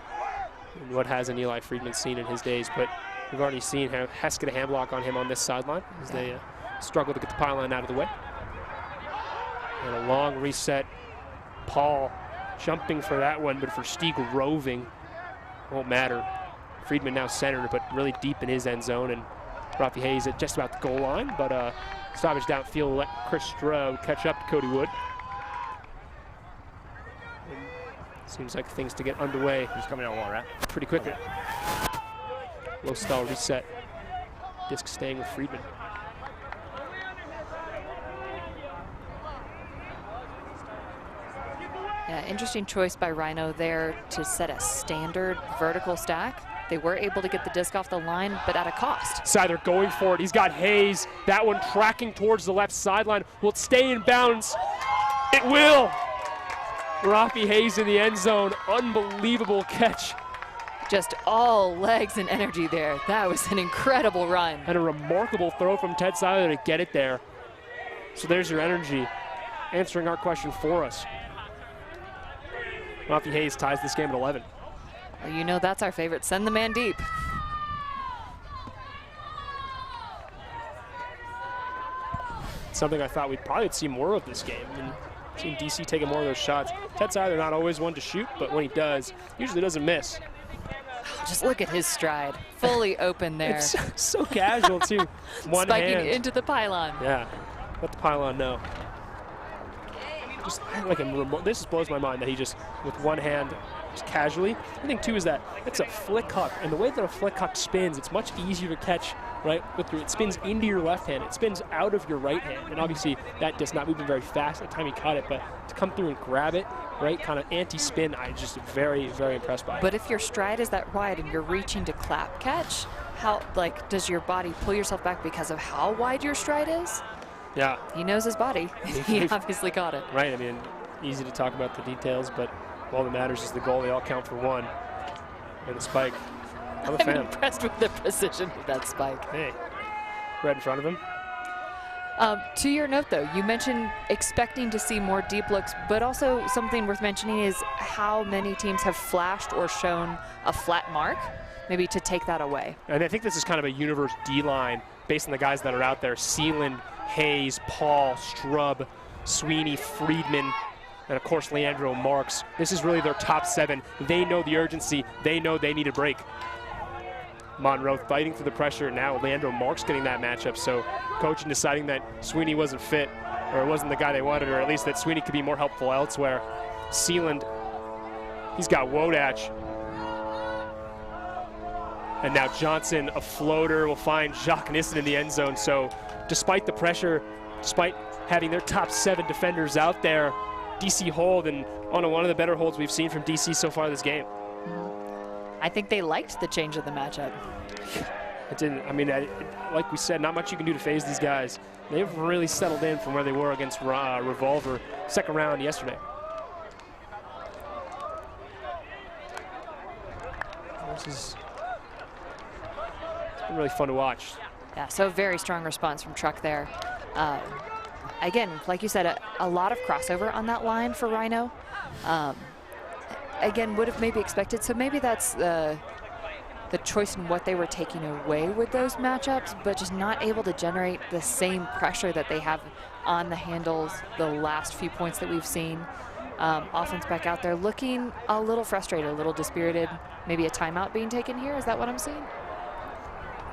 And what hasn't Eli Friedman seen in his days? But we've already seen how Hess get a hand block on him on this sideline as they struggle to get the pylon out of the way. And a long reset. Paul jumping for that one, but for Stieg roving, won't matter. Friedman now centered, but really deep in his end zone, and Rafi Hayes at just about the goal line, but stoppage downfield will let Chris Stroh catch up to Cody Wood. And seems like things to get underway. He's coming on one, right? Pretty quickly. Low stall reset. Disc staying with Friedman. Yeah, interesting choice by Rhino there to set a standard vertical stack. They were able to get the disc off the line, but at a cost. Sider going for it. He's got Hayes. That one tracking towards the left sideline. Will it stay in bounds? It will. Rafi Hayes in the end zone. Unbelievable catch. Just all legs and energy there. That was an incredible run. And a remarkable throw from Ted Siler to get it there. So there's your energy answering our question for us. Rafi Hayes ties this game at 11. Well, you know that's our favorite. Send the man deep. Something I thought we'd probably see more of this game. And seen DC taking more of those shots. Ted Siler not always one to shoot, but when he does, usually doesn't miss. Just look at his stride. Fully open there. It's so casual, too. One Spiking hand. into the pylon. Yeah, let the pylon know. Just like this just blows my mind that he just, with one hand, just casually. I think, too, is that it's a flick huck. And the way that a flick huck spins, it's much easier to catch, right? It spins into your left hand. It spins out of your right hand. And obviously, that does not move him very fast at the time he caught it. But to come through and grab it, right, kind of anti-spin, I'm just very, very impressed by it. But if your stride is that wide and you're reaching to clap catch, how, like, does your body pull yourself back because of how wide your stride is? Yeah. He knows his body. He obviously caught it. Right, I mean, easy to talk about the details, but all that matters is the goal. They all count for one. And the spike. I'm a fan. Impressed with the precision of that spike. Hey, right in front of him. To your note, though, you mentioned expecting to see more deep looks, but also something worth mentioning is how many teams have flashed or shown a flat mark, maybe to take that away. And I think this is kind of a universe D-line based on the guys that are out there. Sealand, Hayes, Paul, Strub, Sweeney, Friedman, and of course Leandro Marks. This is really their top 7. They know the urgency. They know they need a break. Monroe fighting through the pressure. Now Leandro Marks getting that matchup. So coaching deciding that Sweeney wasn't fit, or wasn't the guy they wanted, or at least that Sweeney could be more helpful elsewhere. Sealand, he's got Wodach. And now Johnson, a floater, will find Jacques Nissen in the end zone. So despite the pressure, despite having their top 7 defenders out there, DC hold, and on one of the better holds we've seen from DC so far this game. I think they liked the change of the matchup. It didn't, I mean, like we said, not much you can do to phase these guys. They've really settled in from where they were against Revolver second round yesterday. This is it's been really fun to watch. Yeah, so very strong response from Truck there. Again, like you said, a lot of crossover on that line for Rhino. Again, would have maybe expected, so maybe that's the choice in what they were taking away with those matchups, but just not able to generate the same pressure that they have on the handles the last few points that we've seen. Offense back out there looking a little frustrated, a little dispirited. Maybe a timeout being taken here. Is that what I'm seeing?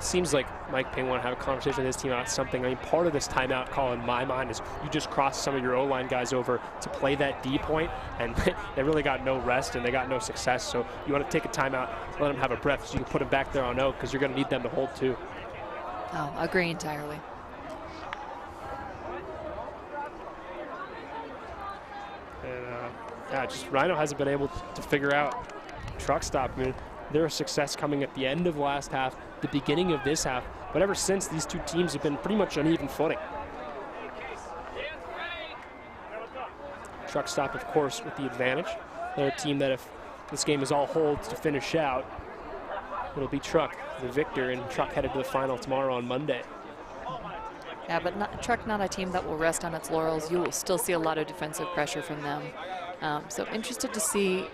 seems like Mike Ping want to have a conversation with his team about something. I mean, part of this timeout call in my mind is you just cross some of your O-line guys over to play that D point, and they really got no rest and they got no success. So you want to take a timeout, let them have a breath so you can put them back there on O, because you're going to need them to hold too. Oh, agree entirely. And yeah, just Rhino hasn't been able to figure out truck stop. I mean, their success coming at the end of last half, the beginning of this half, but ever since, these two teams have been pretty much on even footing. Truck stop, of course, with the advantage. They're a team that if this game is all holds to finish out, it'll be Truck, the victor, and Truck headed to the final tomorrow on Monday. Yeah, but Truck not a team that will rest on its laurels. You will still see a lot of defensive pressure from them. So interested to see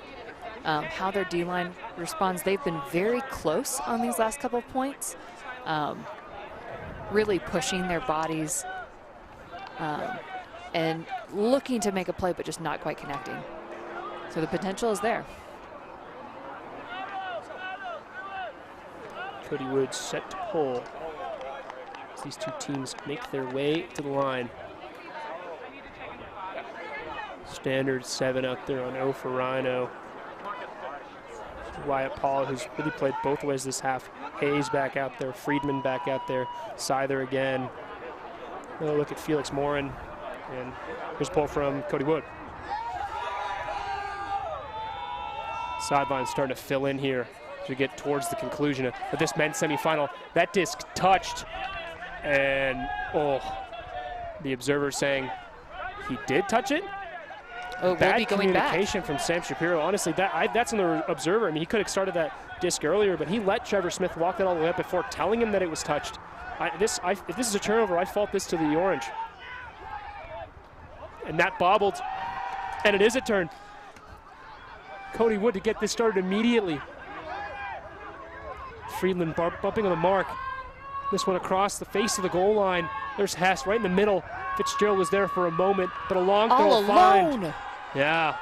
how their D-line responds. They've been very close on these last couple of points, really pushing their bodies and looking to make a play, but just not quite connecting. So the potential is there. Cody Woods set to pull as these two teams make their way to the line. Standard 7 out there on O for Rhino. Wyatt Paul, who's really played both ways this half. Hayes back out there, Friedman back out there, Seither again. Another look at Felix Morin, and here's a pull from Cody Wood. Sideline starting to fill in here as we get towards the conclusion of this men's semifinal. That disc touched, and oh, the observer saying he did touch it. Oh, bad we'll be going communication back from Sam Shapiro. Honestly, that's on the observer. I mean, he could have started that disc earlier, but he let Trevor Smith walk it all the way up before telling him that it was touched. If this is a turnover, I fault this to the orange. And that bobbled, and it is a turn. Cody Wood to get this started immediately. Friedland bumping on the mark. This one across the face of the goal line. There's Hess right in the middle. Fitzgerald was there for a moment, but a long throw all alone. Find. Yeah.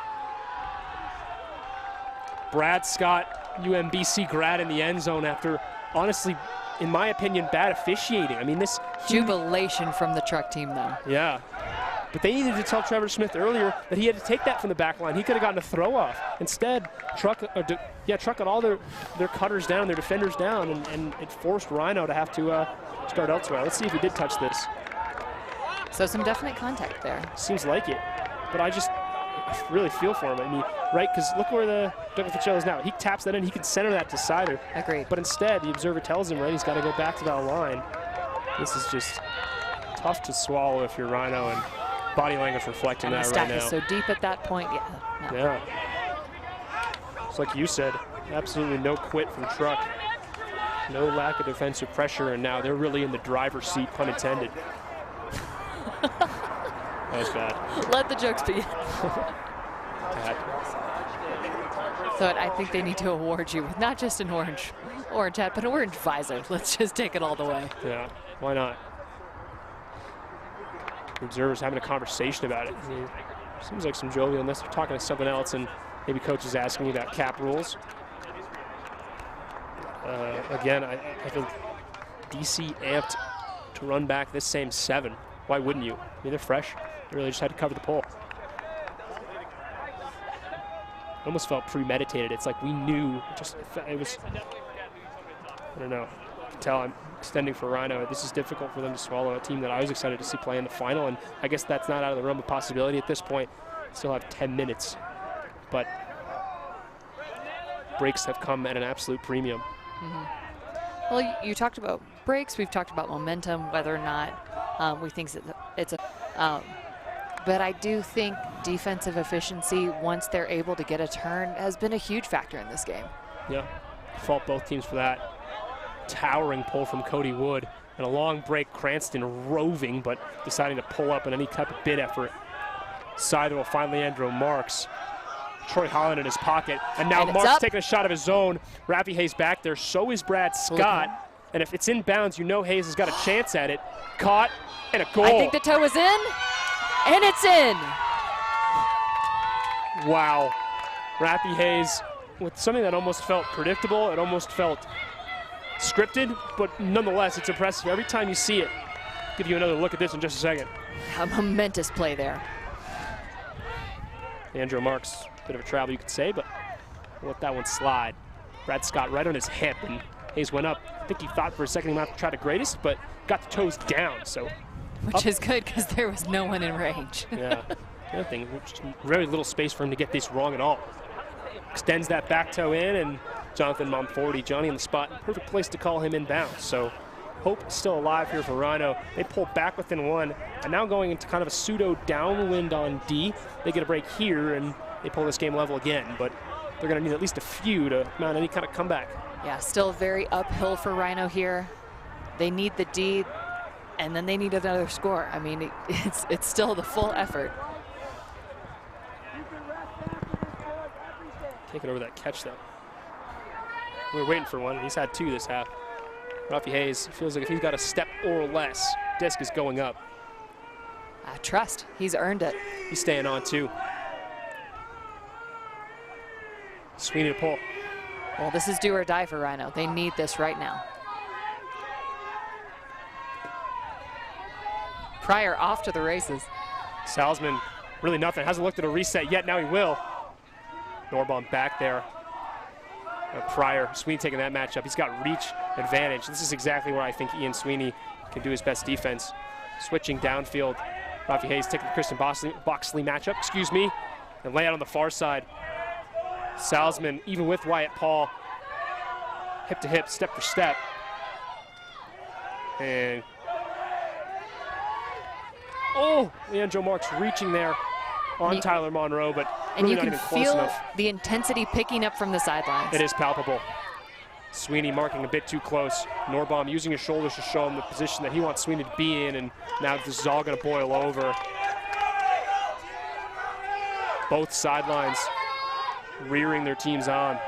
Brad Scott, UMBC grad in the end zone after, honestly, in my opinion, bad officiating. I mean, this jubilation from the Truck team, though. Yeah. But they needed to tell Trevor Smith earlier that he had to take that from the back line. He could have gotten a throw off. Instead, Truck got all their cutters down, their defenders down, and it forced Rhino to have to start elsewhere. Let's see if he did touch this. So some definite contact there. Seems like it, but I really feel for him. I mean, right, because look where the Douglas Fitzgerald is now. He taps that in, he can center that to Seither. Agreed. But instead, the observer tells him, right, he's got to go back to that line. This is just tough to swallow if you're Rhino, and body language reflecting that right now. And the stack is so deep at that point, yeah. No. Yeah. It's like you said, absolutely no quit from Truck. No lack of defensive pressure, and now they're really in the driver's seat, pun intended. That was bad. Let the jokes be. Bad. So I think they need to award you with not just an orange hat, but an orange visor. Let's just take it all the way. Yeah, why not? The observer's having a conversation about it. I mean, seems like some jovialness. They're talking to something else, and maybe coach is asking you about cap rules. Again, I think DC amped to run back this same 7. Why wouldn't you? I mean, they're fresh. They really just had to cover the pole. It almost felt premeditated. It's like we knew. It was. I don't know. You can tell I'm extending for Rhino. This is difficult for them to swallow. A team that I was excited to see play in the final, and I guess that's not out of the realm of possibility at this point. Still have 10 minutes, but breaks have come at an absolute premium. Mm-hmm. Well, you talked about breaks. We've talked about momentum, whether or not we think it's a. But I do think defensive efficiency, once they're able to get a turn, has been a huge factor in this game. Yeah, fault both teams for that. Towering pull from Cody Wood, and a long break. Cranston roving, but deciding to pull up in any type of bid effort. Seither will find Leandro Marks. Troy Holland in his pocket, and now Marks taking a shot of his own. Rafi Hayes back there, so is Brad Scott. And if it's in bounds, you know Hayes has got a chance at it. Caught, and a goal. I think the toe is in, and it's in. Wow. Rafi Hayes with something that almost felt predictable. It almost felt scripted, but nonetheless, it's impressive. Every time you see it, give you another look at this in just a second. A momentous play there. Andrew Marks, bit of a travel, you could say, but we'll let that one slide. Brad Scott right on his hip, and Hayes went up. I think he thought for a second he might have to try the greatest, but got the toes down, so. Which is good, because there was no one in range. Yeah, the other thing, very little space for him to get this wrong at all. Extends that back toe in, and Jonathan Monforti, Johnny on the spot, perfect place to call him inbound. So hope still alive here for Rhino. They pull back within one, and now going into kind of a pseudo downwind on D. They get a break here, and they pull this game level again, but they're gonna need at least a few to mount any kind of comeback. Yeah, still very uphill for Rhino here. They need the D, and then they need another score. I mean, it's still the full effort. Taking over that catch, though. We were waiting for one. He's had two this half. Rafi Hayes feels like if he's got a step or less, disc is going up. Trust, he's earned it. He's staying on, too. Sweeney to pull. Well, this is do or die for Rhino. They need this right now. Pryor off to the races. Salzman, really nothing. Hasn't looked at a reset yet. Now he will. Norbaum back there. Pryor, Sweeney taking that matchup. He's got reach advantage. This is exactly where I think Ian Sweeney can do his best defense. Switching downfield. Rafi Hayes taking the Christian Boxley matchup, and lay out on the far side. Salzman, even with Wyatt Paul, hip to hip, step for step. And Leandro Marks reaching there on Tyler Monroe, but and really you not can even close feel enough. The intensity picking up from the sidelines. It is palpable. Sweeney marking a bit too close. Norbaum using his shoulders to show him the position that he wants Sweeney to be in, and now this is all going to boil over. Both sidelines rearing their teams on.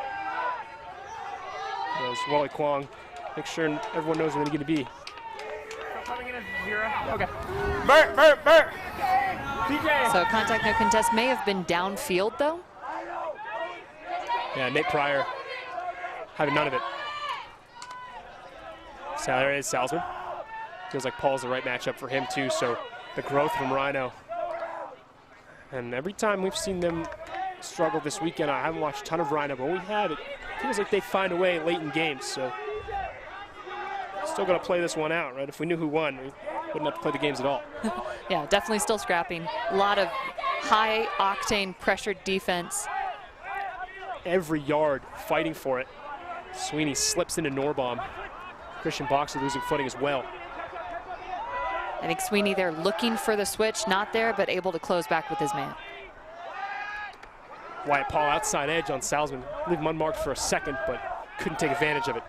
As Wally Kwong, make sure everyone knows where they're going to be. Coming in as 0. Okay. Bert. TJ. So contact, no contest may have been downfield, though. Yeah, Nate Pryor having none of it. So there is Salzman. Feels like Paul's the right matchup for him, too. So the growth from Rhino. And every time we've seen them struggle this weekend, I haven't watched a ton of Rhino, but when we have, it feels like they find a way late in games. So still got to play this one out, right? If we knew who won, we wouldn't have to play the games at all. Yeah, definitely still scrapping. A lot of high-octane pressured defense. Every yard fighting for it. Sweeney slips into Norbaum. Christian Boxer losing footing as well. I think Sweeney there looking for the switch, not there, but able to close back with his man. Wyatt Paul outside edge on Salzman. Leave him unmarked for a second, but couldn't take advantage of it.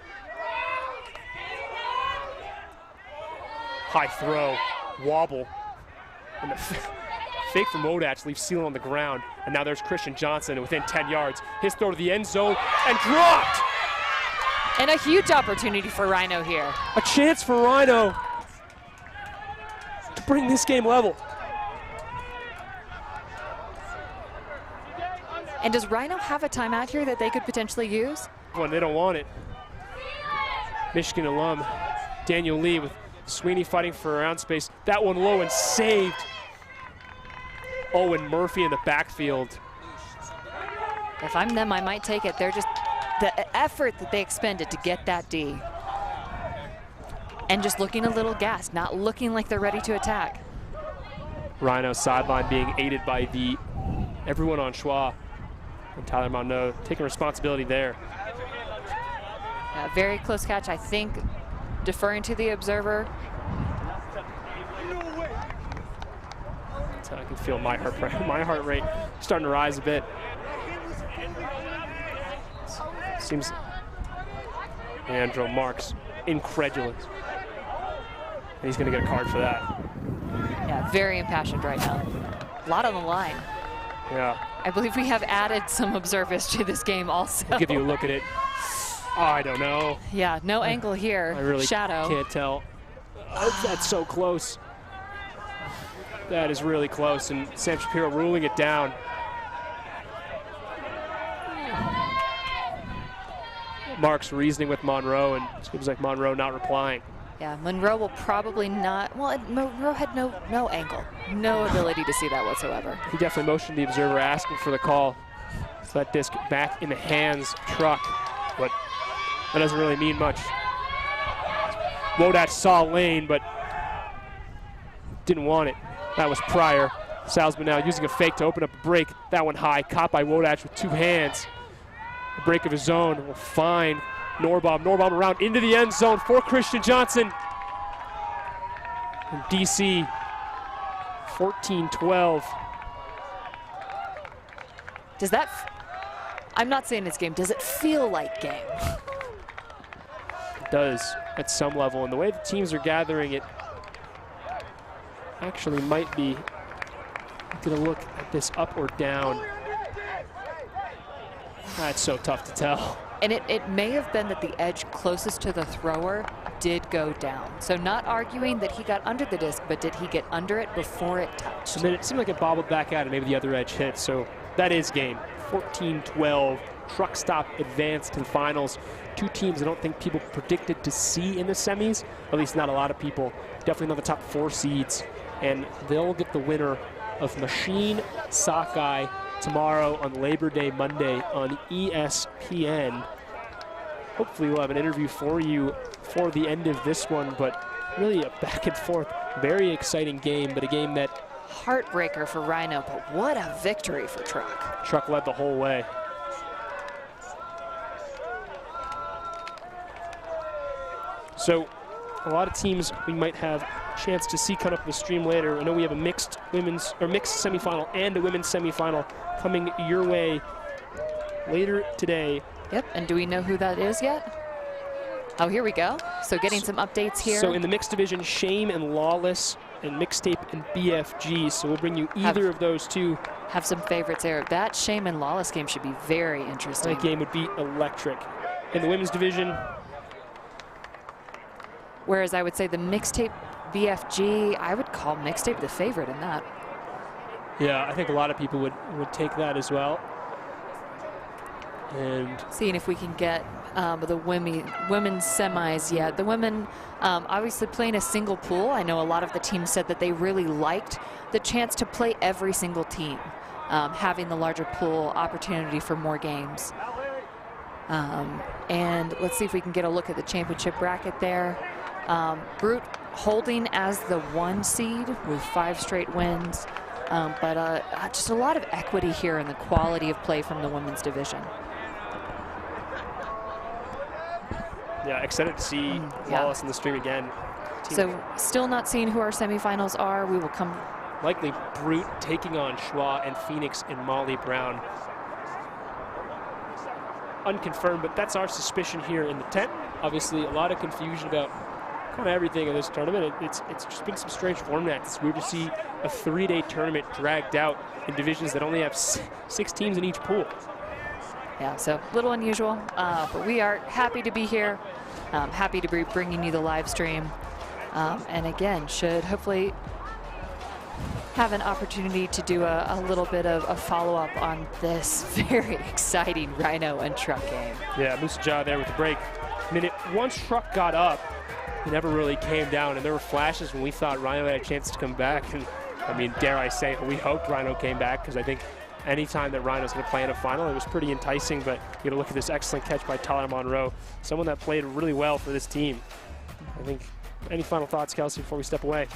High throw, wobble. And the fake from Wodach leaves Seal on the ground. And now there's Christian Johnson within 10 yards. His throw to the end zone and dropped. And a huge opportunity for Rhino here. A chance for Rhino to bring this game level. And does Rhino have a timeout here that they could potentially use? Well, they don't want it. Michigan alum Daniel Lee with Sweeney fighting for around space. That one low and saved. Owen Murphy in the backfield. If I'm them, I might take it. They're just the effort that they expended to get that D. And just looking a little gassed, not looking like they're ready to attack. Rhino sideline being aided by everyone on Schwa. And Tyler Monroe taking responsibility there. Yeah, very close catch, I think, deferring to the observer. So I can feel my heart rate starting to rise a bit. Seems Leandro Marks incredulous. And he's going to get a card for that. Yeah, very impassioned right now. A lot on the line. Yeah. I believe we have added some observers to this game also. I'll give you a look at it. Oh, I don't know. Yeah, no angle here. I really Shadow. can't tell. That's so close. That is really close, and Sam Shapiro ruling it down. Mark's reasoning with Monroe, and it seems like Monroe not replying. Yeah, Monroe will probably not. Well, Monroe had no angle, no ability to see that whatsoever. He definitely motioned the observer, asking for the call. So that disc back in the hands of Truck, but that doesn't really mean much. Wodach saw lane, but didn't want it. That was Pryor. Salzman now using a fake to open up a break. That one high, caught by Wodach with 2 hands. A break of his own will find Norbaum. Norbaum around into the end zone for Christian Johnson. And DC 14-12. Does that, I'm not saying it's game, does it feel like game? It does at some level, and the way the teams are gathering it actually might be. Gonna look at this up or down. That's so tough to tell. And it may have been that the edge closest to the thrower did go down. So not arguing that he got under the disc, but did he get under it before it touched? And then it seemed like it bobbled back out and maybe the other edge hit. So that is game. 14-12. Truck stop advance to the finals. 2 teams I don't think people predicted to see in the semis. At least not a lot of people. Definitely not the top 4 seeds. And they'll get the winner of Machine Sockeye tomorrow on Labor Day Monday on ESPN. Hopefully we'll have an interview for you for the end of this one, but really a back and forth, very exciting game, but a game that... Heartbreaker for Rhino, but what a victory for Truck. Truck led the whole way. So a lot of teams we might have a chance to see cut up the stream later. I know we have a mixed semifinal and a women's semifinal coming your way later today. Yep, and do we know who that is yet? Oh, here we go. So getting some updates here. So in the mixed division, Shame and Lawless and Mixtape and BFG. So we'll bring you either of those two. Have some favorites there. That Shame and Lawless game should be very interesting. That game would be electric. In the women's division. Whereas I would say the Mixtape BFG, I would call Mixtape the favorite in that. Yeah, I think a lot of people would take that as well. And seeing if we can get the women's semis yet. The women obviously playing a single pool. I know a lot of the teams said that they really liked the chance to play every single team, having the larger pool opportunity for more games. And let's see if we can get a look at the championship bracket there. Brute holding as the 1 seed with 5 straight wins, but just a lot of equity here in the quality of play from the women's division. Yeah, excited to see Lawless in the stream again. So still not seeing who our semifinals are. We will come. Likely Brute taking on Schwa and Phoenix and Molly Brown. Unconfirmed, but that's our suspicion here in the tent. Obviously a lot of confusion about kind of everything in this tournament. It's just been some strange formats. It's weird to see a 3-day tournament dragged out in divisions that only have 6 teams in each pool. Yeah, so a little unusual, but we are happy to be here. Happy to be bringing you the live stream. And again, should hopefully have an opportunity to do a little bit of a follow-up on this very exciting Rhino and Truck game. Yeah, Musaja there with the break. I mean, once Truck got up, he never really came down, and there were flashes when we thought Rhino had a chance to come back. And I mean, dare I say, we hoped Rhino came back, because I think anytime that Rhino's going to play in a final, it was pretty enticing. But you got to look at this excellent catch by Tyler Monroe, someone that played really well for this team. I think. Any final thoughts, Kelsey, before we step away?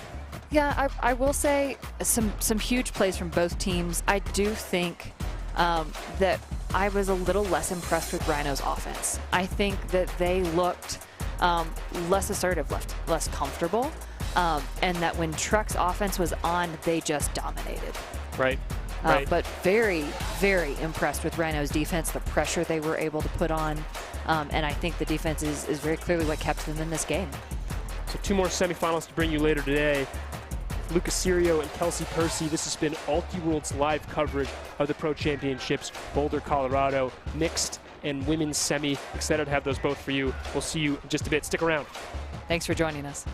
Yeah, I will say some huge plays from both teams. I do think that I was a little less impressed with Rhino's offense. I think that they looked less assertive, less comfortable, and that when Truck's offense was on, they just dominated. Right. But very, very impressed with Rhino's defense, the pressure they were able to put on, and I think the defense is very clearly what kept them in this game. So 2 more semifinals to bring you later today. Lucas Serio and Kelsey Percy. This has been Ultiworld's live coverage of the Pro Championships, Boulder, Colorado, mixed and women's semi. Excited to have those both for you. We'll see you in just a bit. Stick around. Thanks for joining us.